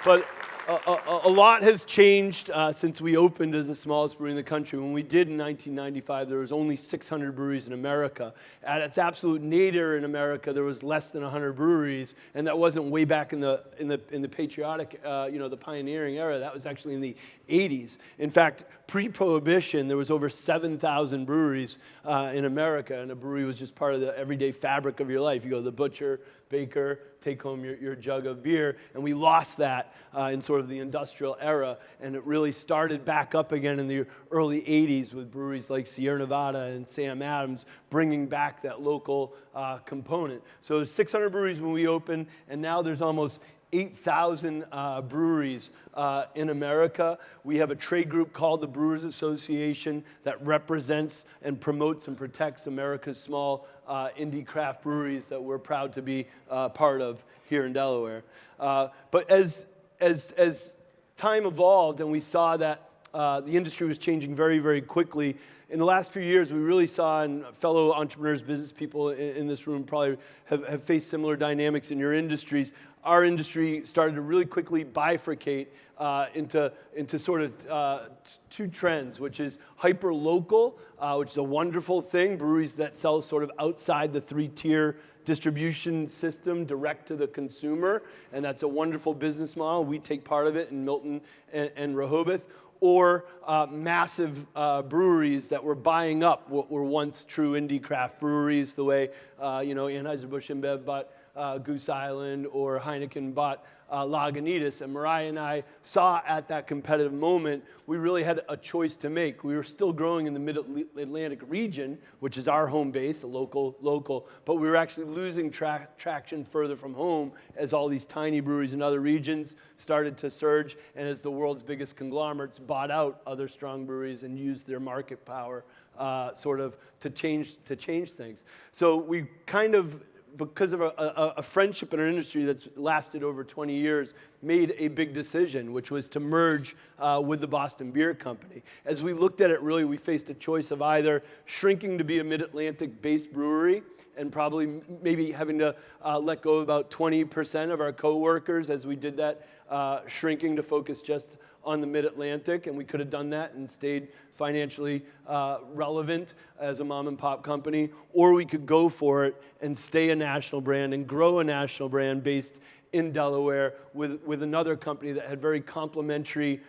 But A lot has changed since we opened as the smallest brewery in the country. When we did in 1995, there was only 600 breweries in America. At its absolute nadir in America, there was less than 100 breweries, and that wasn't way back in the patriotic, the pioneering era. That was actually in the 80s. In fact, pre-Prohibition, there was over 7,000 breweries in America, and a brewery was just part of the everyday fabric of your life. You go to the butcher, baker, take home your jug of beer, and we lost that in sort of the industrial era, and it really started back up again in the early 80s with breweries like Sierra Nevada and Sam Adams bringing back that local component. So there's 600 breweries when we opened, and now there's almost 8,000 breweries in America. We have a trade group called the Brewers Association that represents and promotes and protects America's small indie craft breweries that we're proud to be part of here in Delaware. But as time evolved and we saw that the industry was changing very, very quickly, in the last few years, we really saw, and fellow entrepreneurs, business people in this room probably have faced similar dynamics in your industries. Our industry started to really quickly bifurcate into sort of two trends, which is hyper-local, which is a wonderful thing, breweries that sell sort of outside the three-tier distribution system direct to the consumer, and that's a wonderful business model. We take part of it in Milton and Rehoboth. Or massive breweries that were buying up what were once true indie craft breweries, the way Anheuser-Busch InBev bought Goose Island, or Heineken bought Lagunitas. And Mariah and I saw at that competitive moment, we really had a choice to make. We were still growing in the Mid-Atlantic region, which is our home base, a local, but we were actually losing traction further from home as all these tiny breweries in other regions started to surge, and as the world's biggest conglomerates bought out other strong breweries and used their market power sort of to change things. So we kind of, because of a friendship in our industry that's lasted over 20 years, made a big decision, which was to merge with the Boston Beer Company. As we looked at it, really, we faced a choice of either shrinking to be a Mid-Atlantic based brewery and probably maybe having to let go of about 20% of our coworkers as we did that, shrinking to focus just on the Mid-Atlantic, and we could have done that and stayed financially relevant as a mom and pop company, or we could go for it and stay a national brand and grow a national brand based in Delaware with another company that had very complementary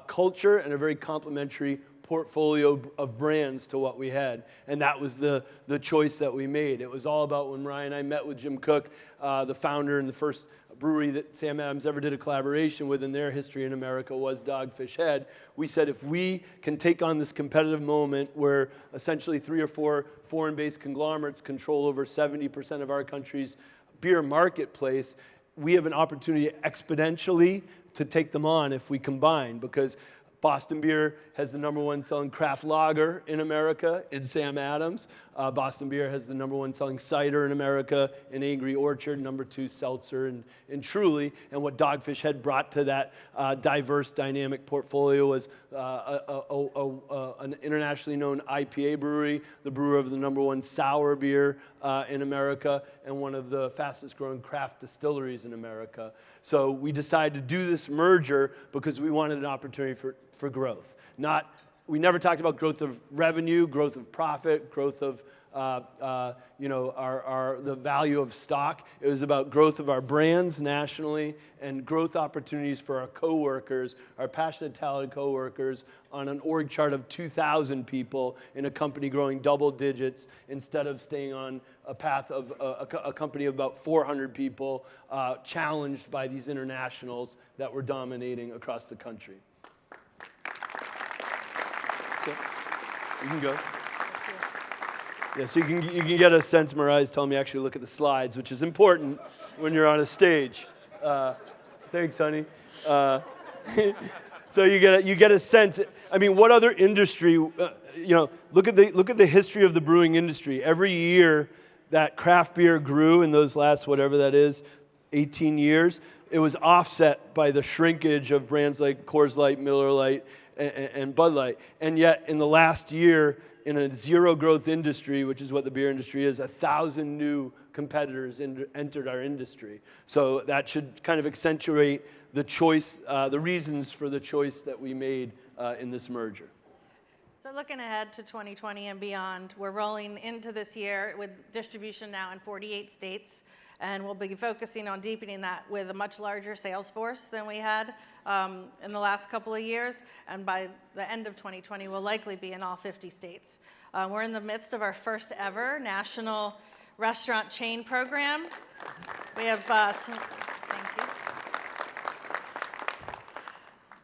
culture and a very complementary portfolio of brands to what we had. And that was the choice that we made. It was all about when Ryan and I met with Jim Cook, the founder and the first brewery that Sam Adams ever did a collaboration with in their history in America was Dogfish Head. We said if we can take on this competitive moment where essentially 3 or 4 foreign-based conglomerates control over 70% of our country's beer marketplace, we have an opportunity exponentially to take them on if we combine, because Boston Beer has the #1 selling craft lager in America in Sam Adams. Boston Beer has the #1 selling cider in America in Angry Orchard, #2 seltzer in Truly. And what Dogfish Head brought to that diverse, dynamic portfolio was an internationally known IPA brewery, the brewer of the #1 sour beer in America, and one of the fastest growing craft distilleries in America. So we decided to do this merger because we wanted an opportunity for growth. We never talked about growth of revenue, growth of profit, growth of the value of stock. It was about growth of our brands nationally and growth opportunities for our coworkers, our passionate, talented coworkers, on an org chart of 2,000 people in a company growing double digits instead of staying on a path of a company of about 400 people challenged by these internationals that were dominating across the country. So, you can go. Yeah, so you can get a sense. Mariah's telling me actually look at the slides, which is important when you're on a stage. Thanks, honey. So you get a sense. I mean, what other industry? Look at the history of the brewing industry. Every year that craft beer grew in those last whatever that is, 18 years, it was offset by the shrinkage of brands like Coors Light, Miller Lite, and Bud Light. And yet, in the last year, in a zero growth industry, which is what the beer industry is, 1,000 new competitors entered our industry. So that should kind of accentuate the choice, the reasons for the choice that we made in this merger. So looking ahead to 2020 and beyond, we're rolling into this year with distribution now in 48 states, and we'll be focusing on deepening that with a much larger sales force than we had in the last couple of years, and by the end of 2020, we'll likely be in all 50 states. We're in the midst of our first ever national restaurant chain program. We have, thank you.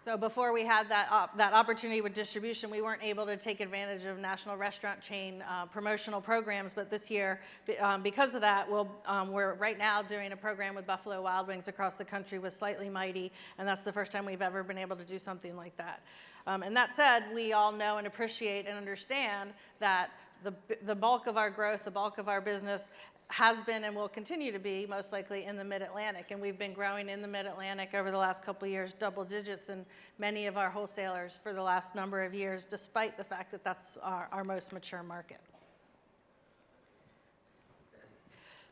So before we had that opportunity with distribution, we weren't able to take advantage of national restaurant chain promotional programs. But this year, because of that, we're right now doing a program with Buffalo Wild Wings across the country with Slightly Mighty, and that's the first time we've ever been able to do something like that. And that said, we all know and appreciate and understand that the bulk of our growth, the bulk of our business has been and will continue to be most likely in the Mid-Atlantic. And we've been growing in the Mid-Atlantic over the last couple of years, double digits in many of our wholesalers for the last number of years, despite the fact that that's our most mature market.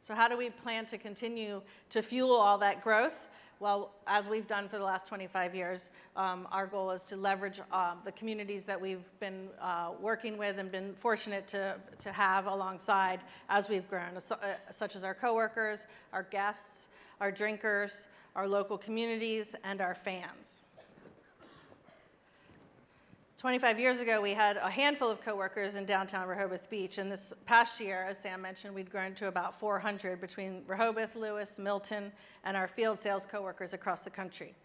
So how do we plan to continue to fuel all that growth? Well, as we've done for the last 25 years, our goal is to leverage the communities that we've been working with and been fortunate to have alongside as we've grown, such as our coworkers, our guests, our drinkers, our local communities, and our fans. 25 years ago, we had a handful of coworkers in downtown Rehoboth Beach, and this past year, as Sam mentioned, we'd grown to about 400 between Rehoboth, Lewis, Milton, and our field sales coworkers across the country.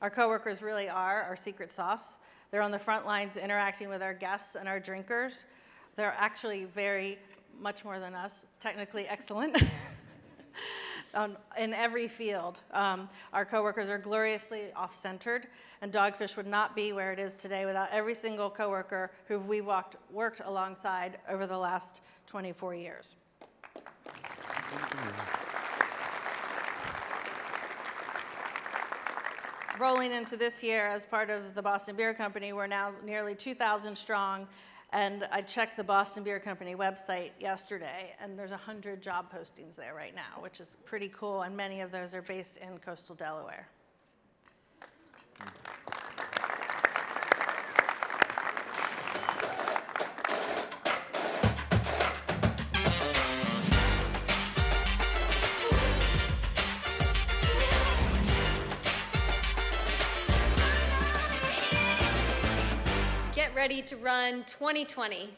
Our coworkers really are our secret sauce. They're on the front lines interacting with our guests and our drinkers. They're actually very much more than us, technically excellent. In every field. Our coworkers are gloriously off-centered, and Dogfish would not be where it is today without every single coworker who we worked alongside over the last 24 years. Rolling into this year as part of the Boston Beer Company, we're now nearly 2,000 strong. And I checked the Boston Beer Company website yesterday, and there's 100 job postings there right now, which is pretty cool, and many of those are based in coastal Delaware. Ready to run 2020.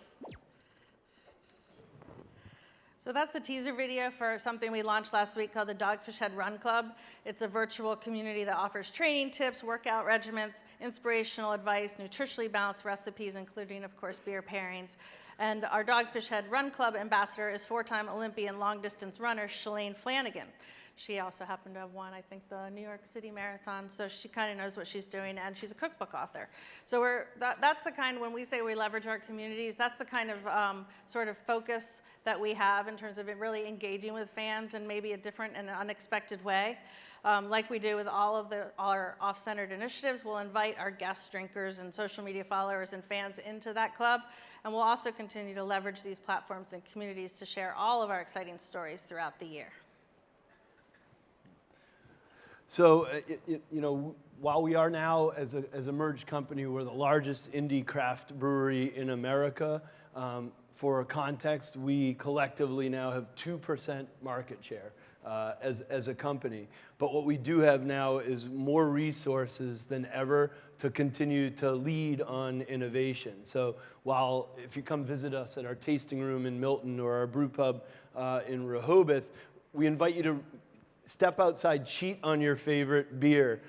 So that's the teaser video for something we launched last week called the Dogfish Head Run Club. It's a virtual community that offers training tips, workout regimens, inspirational advice, nutritionally balanced recipes, including, of course, beer pairings. And our Dogfish Head Run Club ambassador is four-time Olympian long-distance runner Shalane Flanagan. She also happened to have won, I think, the New York City Marathon, so she kind of knows what she's doing, and she's a cookbook author. So that's the kind, when we say we leverage our communities, that's the kind of sort of focus that we have in terms of it really engaging with fans in maybe a different and unexpected way. Like we do with all of our off-centered initiatives, we'll invite our guests, drinkers, and social media followers and fans into that club, and we'll also continue to leverage these platforms and communities to share all of our exciting stories throughout the year. So, while we are now, as a merged company, we're the largest indie craft brewery in America. For context, we collectively now have 2% market share as a company. But what we do have now is more resources than ever to continue to lead on innovation. So while if you come visit us at our tasting room in Milton or our brew pub in Rehoboth, we invite you to step outside, cheat on your favorite beer.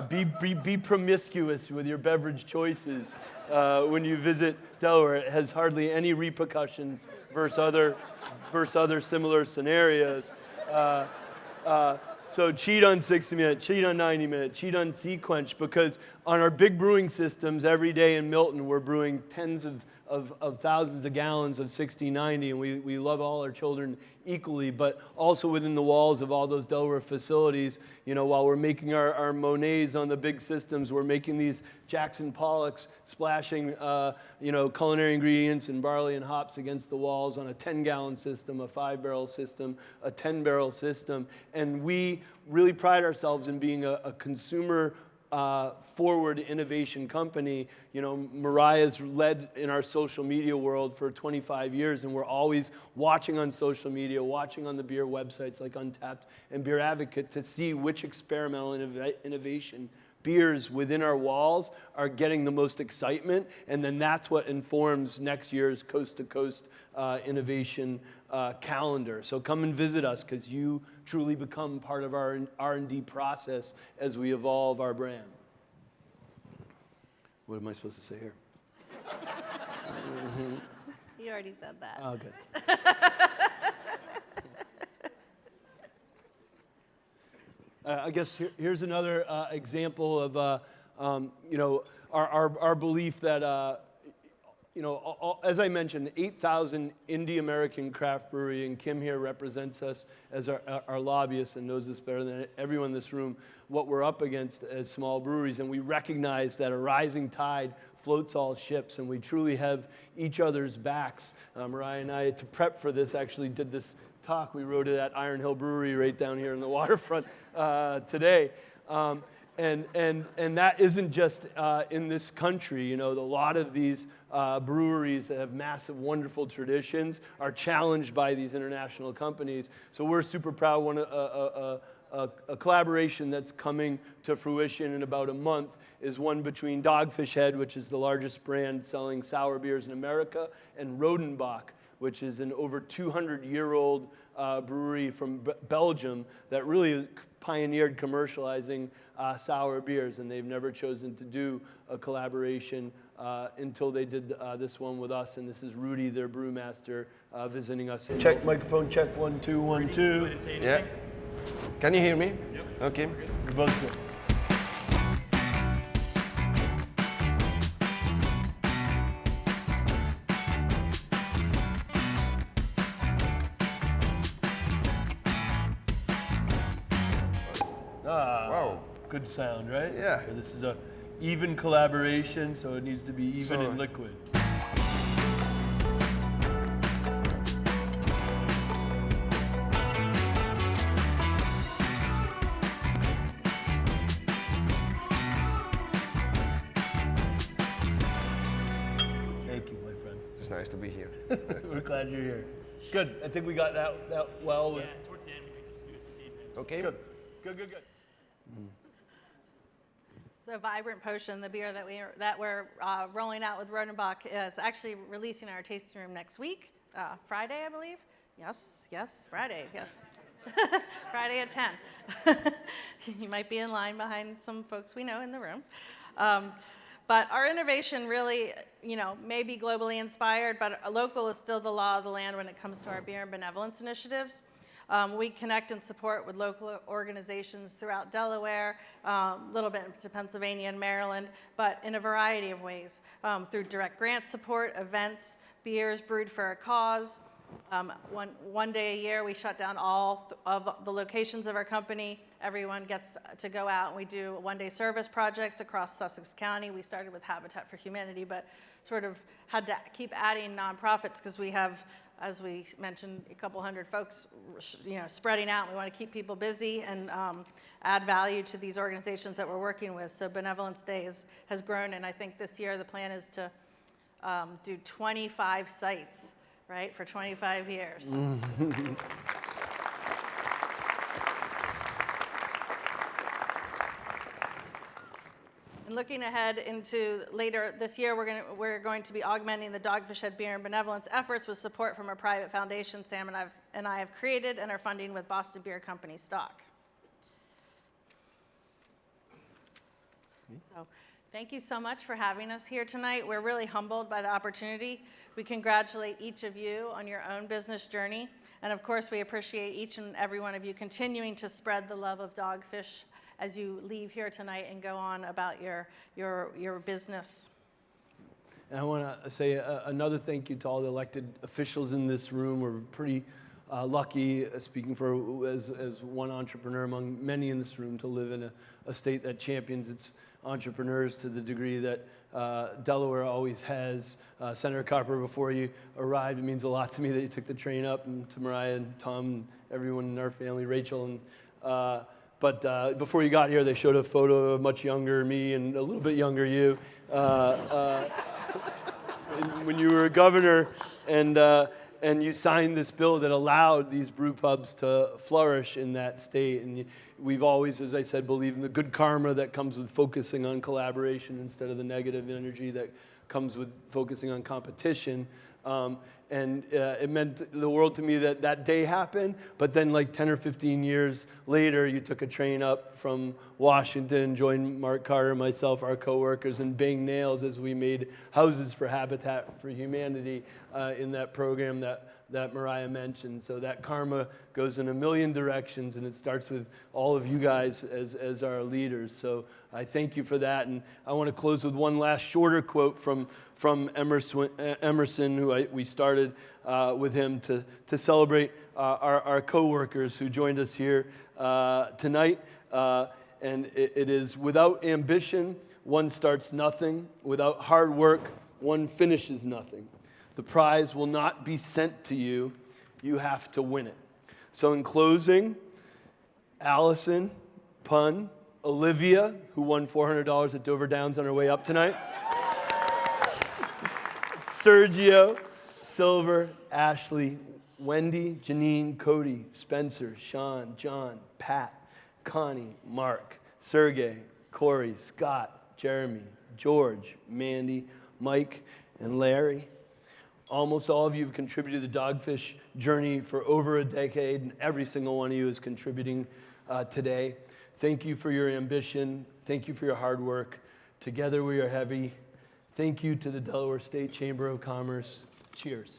Be promiscuous with your beverage choices when you visit Delaware. It has hardly any repercussions versus other similar scenarios. So cheat on 60 Minute, cheat on 90 Minute, cheat on Sea Quench, because on our big brewing systems every day in Milton, we're brewing tens of of thousands of gallons of 60/90, and we love all our children equally, but also within the walls of all those Delaware facilities, while we're making our Monets on the big systems, we're making these Jackson Pollocks, splashing, culinary ingredients and barley and hops against the walls on a 10-gallon system, a 5-barrel system, a 10-barrel system, and we really pride ourselves in being a consumer forward innovation company. Mariah's led in our social media world for 25 years, and we're always watching on social media, watching on the beer websites like Untapped and Beer Advocate to see which experimental innovation beers within our walls are getting the most excitement, and then that's what informs next year's Coast to Coast innovation calendar. So come and visit us, because you truly become part of our R&D process as we evolve our brand. What am I supposed to say here? You already said that. Oh, good. I guess here's another example of our belief that as I mentioned, 8,000 indie American craft brewery, and Kim here represents us as our lobbyist and knows this better than everyone in this room, what we're up against as small breweries. And we recognize that a rising tide floats all ships, and we truly have each other's backs. Mariah and I, to prep for this, actually did this talk. We wrote it at Iron Hill Brewery right down here in the waterfront today. And that isn't just in this country. A lot of these breweries that have massive, wonderful traditions are challenged by these international companies. So we're super proud. A collaboration that's coming to fruition in about a month is one between Dogfish Head, which is the largest brand selling sour beers in America, and Rodenbach, which is an over 200-year-old brewery from Belgium that really pioneered commercializing sour beers, and they've never chosen to do a collaboration until they did this one with us. And this is Rudy, their brewmaster, visiting us. Check microphone, check 1 2 1 2. Yeah. Can you hear me? Yep. Okay. You're both good. Wow. Good sound, right? Yeah. So this is a even collaboration, so it needs to be even in liquid. Thank you, my friend. It's nice to be here. We're glad you're here. Good. I think we got that well. Yeah, towards the end we picked up some good statements. Okay. Good. So Vibrant Potion, the beer that we're rolling out with Rodenbach, is actually releasing our tasting room next week, Friday, I believe. Yes, Friday, yes. Friday at 10. You might be in line behind some folks we know in the room. But our innovation really, may be globally inspired, but local is still the law of the land when it comes to our beer and benevolence initiatives. We connect and support with local organizations throughout Delaware, a little bit into Pennsylvania and Maryland, but in a variety of ways, through direct grant support, events, beers brewed for a cause. One day a year, we shut down all of the locations of our company. Everyone gets to go out, and we do one-day service projects across Sussex County. We started with Habitat for Humanity, but sort of had to keep adding nonprofits because we have, as we mentioned, a couple hundred folks, spreading out. We want to keep people busy and add value to these organizations that we're working with. So Benevolence Day has grown, and I think this year the plan is to do 25 sites, right, for 25 years. And looking ahead into later this year, we're going to be augmenting the Dogfish Head Beer and Benevolence efforts with support from a private foundation Sam and I have created, and are funding with Boston Beer Company stock. So thank you so much for having us here tonight. We're really humbled by the opportunity. We congratulate each of you on your own business journey. And of course, we appreciate each and every one of you continuing to spread the love of Dogfish as you leave here tonight and go on about your business. And I want to say another thank you to all the elected officials in this room. We're pretty lucky, speaking for as one entrepreneur among many in this room, to live in a state that champions its entrepreneurs to the degree that Delaware always has. Senator Carper, before you arrived, it means a lot to me that you took the train up, and to Mariah and Tom and everyone in our family, Rachel. And but before you got here, they showed a photo of much younger me and a little bit younger you when you were governor, and you signed this bill that allowed these brew pubs to flourish in that state. And we've always, as I said, believed in the good karma that comes with focusing on collaboration instead of the negative energy that comes with focusing on competition. And it meant the world to me that that day happened, but then like 10 or 15 years later, you took a train up from Washington, joined Mark Carter, myself, our coworkers, and banged nails as we made houses for Habitat for Humanity in that program that Mariah mentioned. So that karma goes in a million directions, and it starts with all of you guys as our leaders. So I thank you for that. And I want to close with one last shorter quote from Emerson, who we started with him to celebrate our co-workers who joined us here tonight. And it is, without ambition, one starts nothing. Without hard work, one finishes nothing. The prize will not be sent to you. You have to win it. So in closing, Allison, Pun, Olivia, who won $400 at Dover Downs on her way up tonight, Sergio, Silver, Ashley, Wendy, Janine, Cody, Spencer, Sean, John, Pat, Connie, Mark, Sergey, Corey, Scott, Jeremy, George, Mandy, Mike, and Larry. Almost all of you have contributed to the Dogfish journey for over a decade, and every single one of you is contributing today. Thank you for your ambition. Thank you for your hard work. Together we are heavy. Thank you to the Delaware State Chamber of Commerce. Cheers.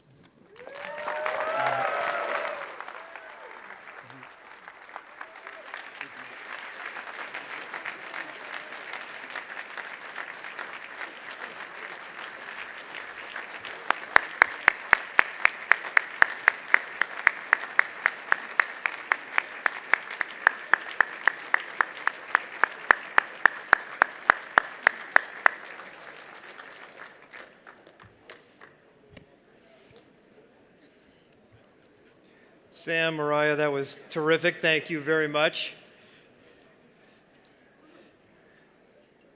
Sam, Mariah, that was terrific. Thank you very much.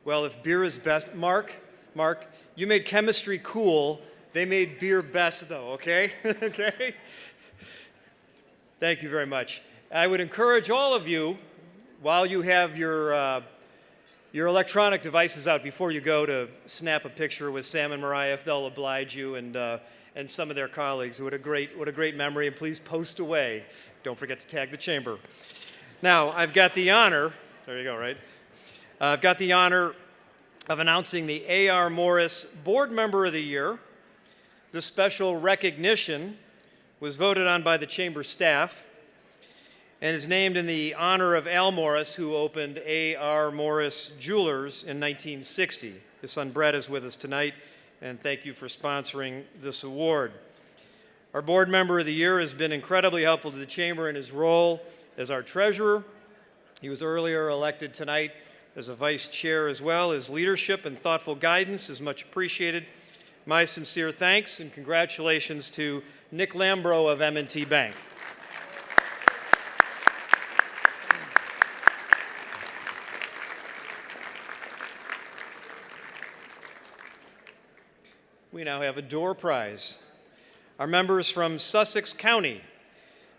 Well, if beer is best, Mark, you made chemistry cool. They made beer best, though, okay? Okay? Thank you very much. I would encourage all of you, while you have your electronic devices out before you go, to snap a picture with Sam and Mariah if they'll oblige you, and some of their colleagues. What a great memory, and please post away. Don't forget to tag the chamber. Now, I've got the honor, there you go, right? I've got the honor of announcing the A.R. Morris Board Member of the Year. This special recognition was voted on by the chamber staff and is named in the honor of Al Morris, who opened A.R. Morris Jewelers in 1960. His son Brett is with us tonight, and thank you for sponsoring this award. Our Board Member of the Year has been incredibly helpful to the chamber in his role as our treasurer. He was earlier elected tonight as a vice chair as well. His leadership and thoughtful guidance is much appreciated. My sincere thanks and congratulations to Nick Lambro of M&T Bank. We now have a door prize. Our members from Sussex County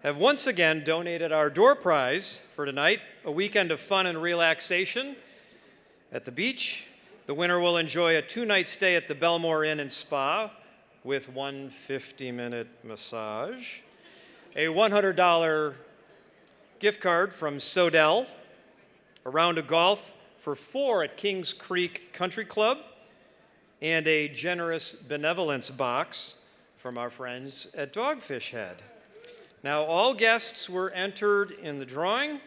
have once again donated our door prize for tonight, a weekend of fun and relaxation at the beach. The winner will enjoy a 2-night stay at the Belmore Inn and Spa with one 50-minute massage, a $100 gift card from Sodell, a round of golf for 4 at Kings Creek Country Club, and a generous benevolence box from our friends at Dogfish Head. Now, all guests were entered in the drawing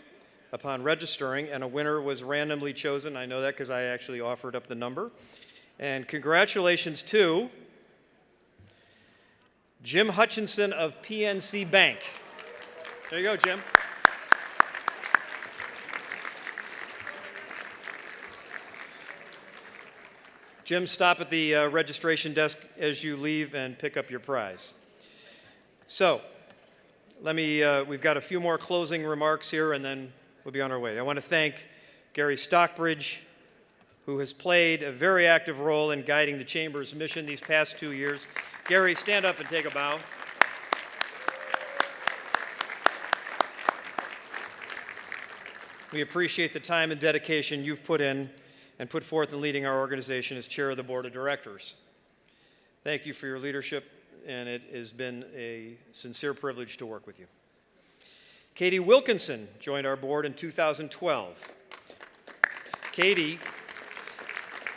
upon registering, and a winner was randomly chosen. I know that because I actually offered up the number. And congratulations to Jim Hutchinson of PNC Bank. There you go, Jim. Jim, stop at the registration desk as you leave and pick up your prize. So, we've got a few more closing remarks here and then we'll be on our way. I want to thank Gary Stockbridge, who has played a very active role in guiding the Chamber's mission these past 2 years. Gary, stand up and take a bow. We appreciate the time and dedication you've put in and put forth in leading our organization as chair of the board of directors. Thank you for your leadership, and it has been a sincere privilege to work with you. Katie Wilkinson joined our board in 2012. Katie,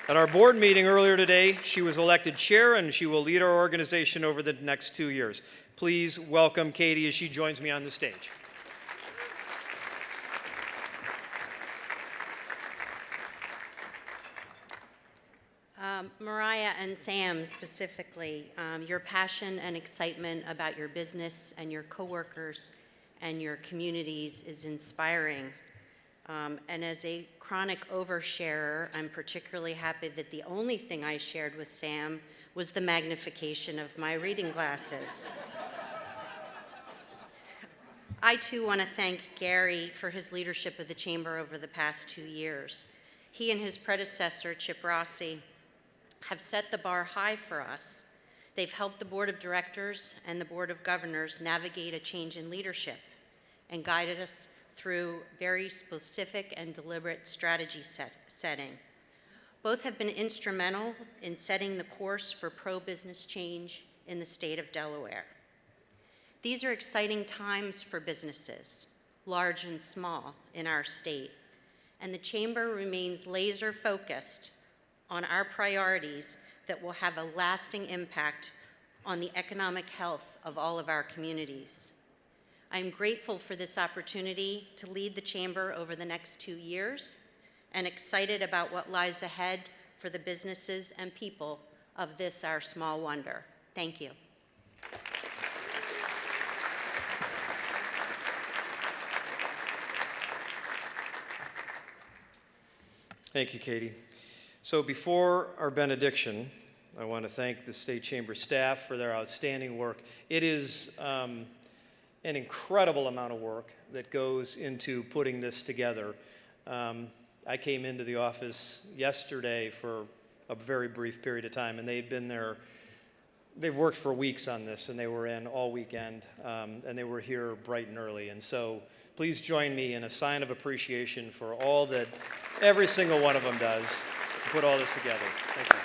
at our board meeting earlier today, she was elected chair, and she will lead our organization over the next 2 years. Please welcome Katie as she joins me on the stage. Mariah and Sam specifically, your passion and excitement about your business and your coworkers and your communities is inspiring. And as a chronic oversharer, I'm particularly happy that the only thing I shared with Sam was the magnification of my reading glasses. I too want to thank Gary for his leadership of the Chamber over the past 2 years. He and his predecessor, Chip Rossi, have set the bar high for us. They've helped the Board of Directors and the Board of Governors navigate a change in leadership and guided us through very specific and deliberate strategy setting. Both have been instrumental in setting the course for pro-business change in the state of Delaware. These are exciting times for businesses, large and small, in our state, and the Chamber remains laser-focused on our priorities that will have a lasting impact on the economic health of all of our communities. I'm grateful for this opportunity to lead the Chamber over the next 2 years and excited about what lies ahead for the businesses and people of this, our small wonder. Thank you. Thank you, Katie. So before our benediction, I want to thank the State Chamber staff for their outstanding work. It is an incredible amount of work that goes into putting this together. I came into the office yesterday for a very brief period of time, and they've been there. They've worked for weeks on this, and they were in all weekend, and they were here bright and early. And so please join me in a sign of appreciation for all that every single one of them does to put all this together. Thank you.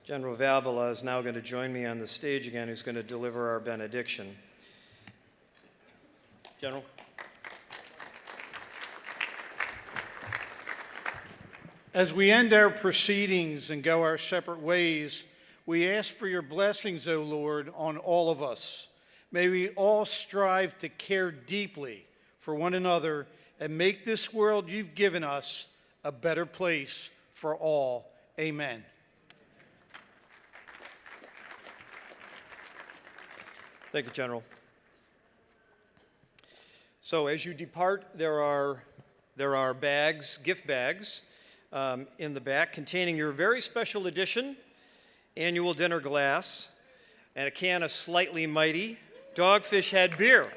General Valvola is now going to join me on the stage again, who's going to deliver our benediction. General. As we end our proceedings and go our separate ways, we ask for your blessings, O Lord, on all of us. May we all strive to care deeply for one another and make this world you've given us a better place for all. Amen. Thank you, General. So as you depart, there are bags, gift bags, in the back containing your very special edition annual dinner glass and a can of Slightly Mighty Dogfish Head beer.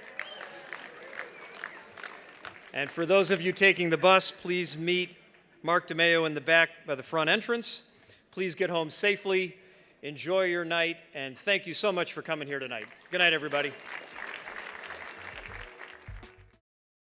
And for those of you taking the bus, please meet Mark DeMeo in the back by the front entrance. Please get home safely. Enjoy your night, and thank you so much for coming here tonight. Good night, everybody.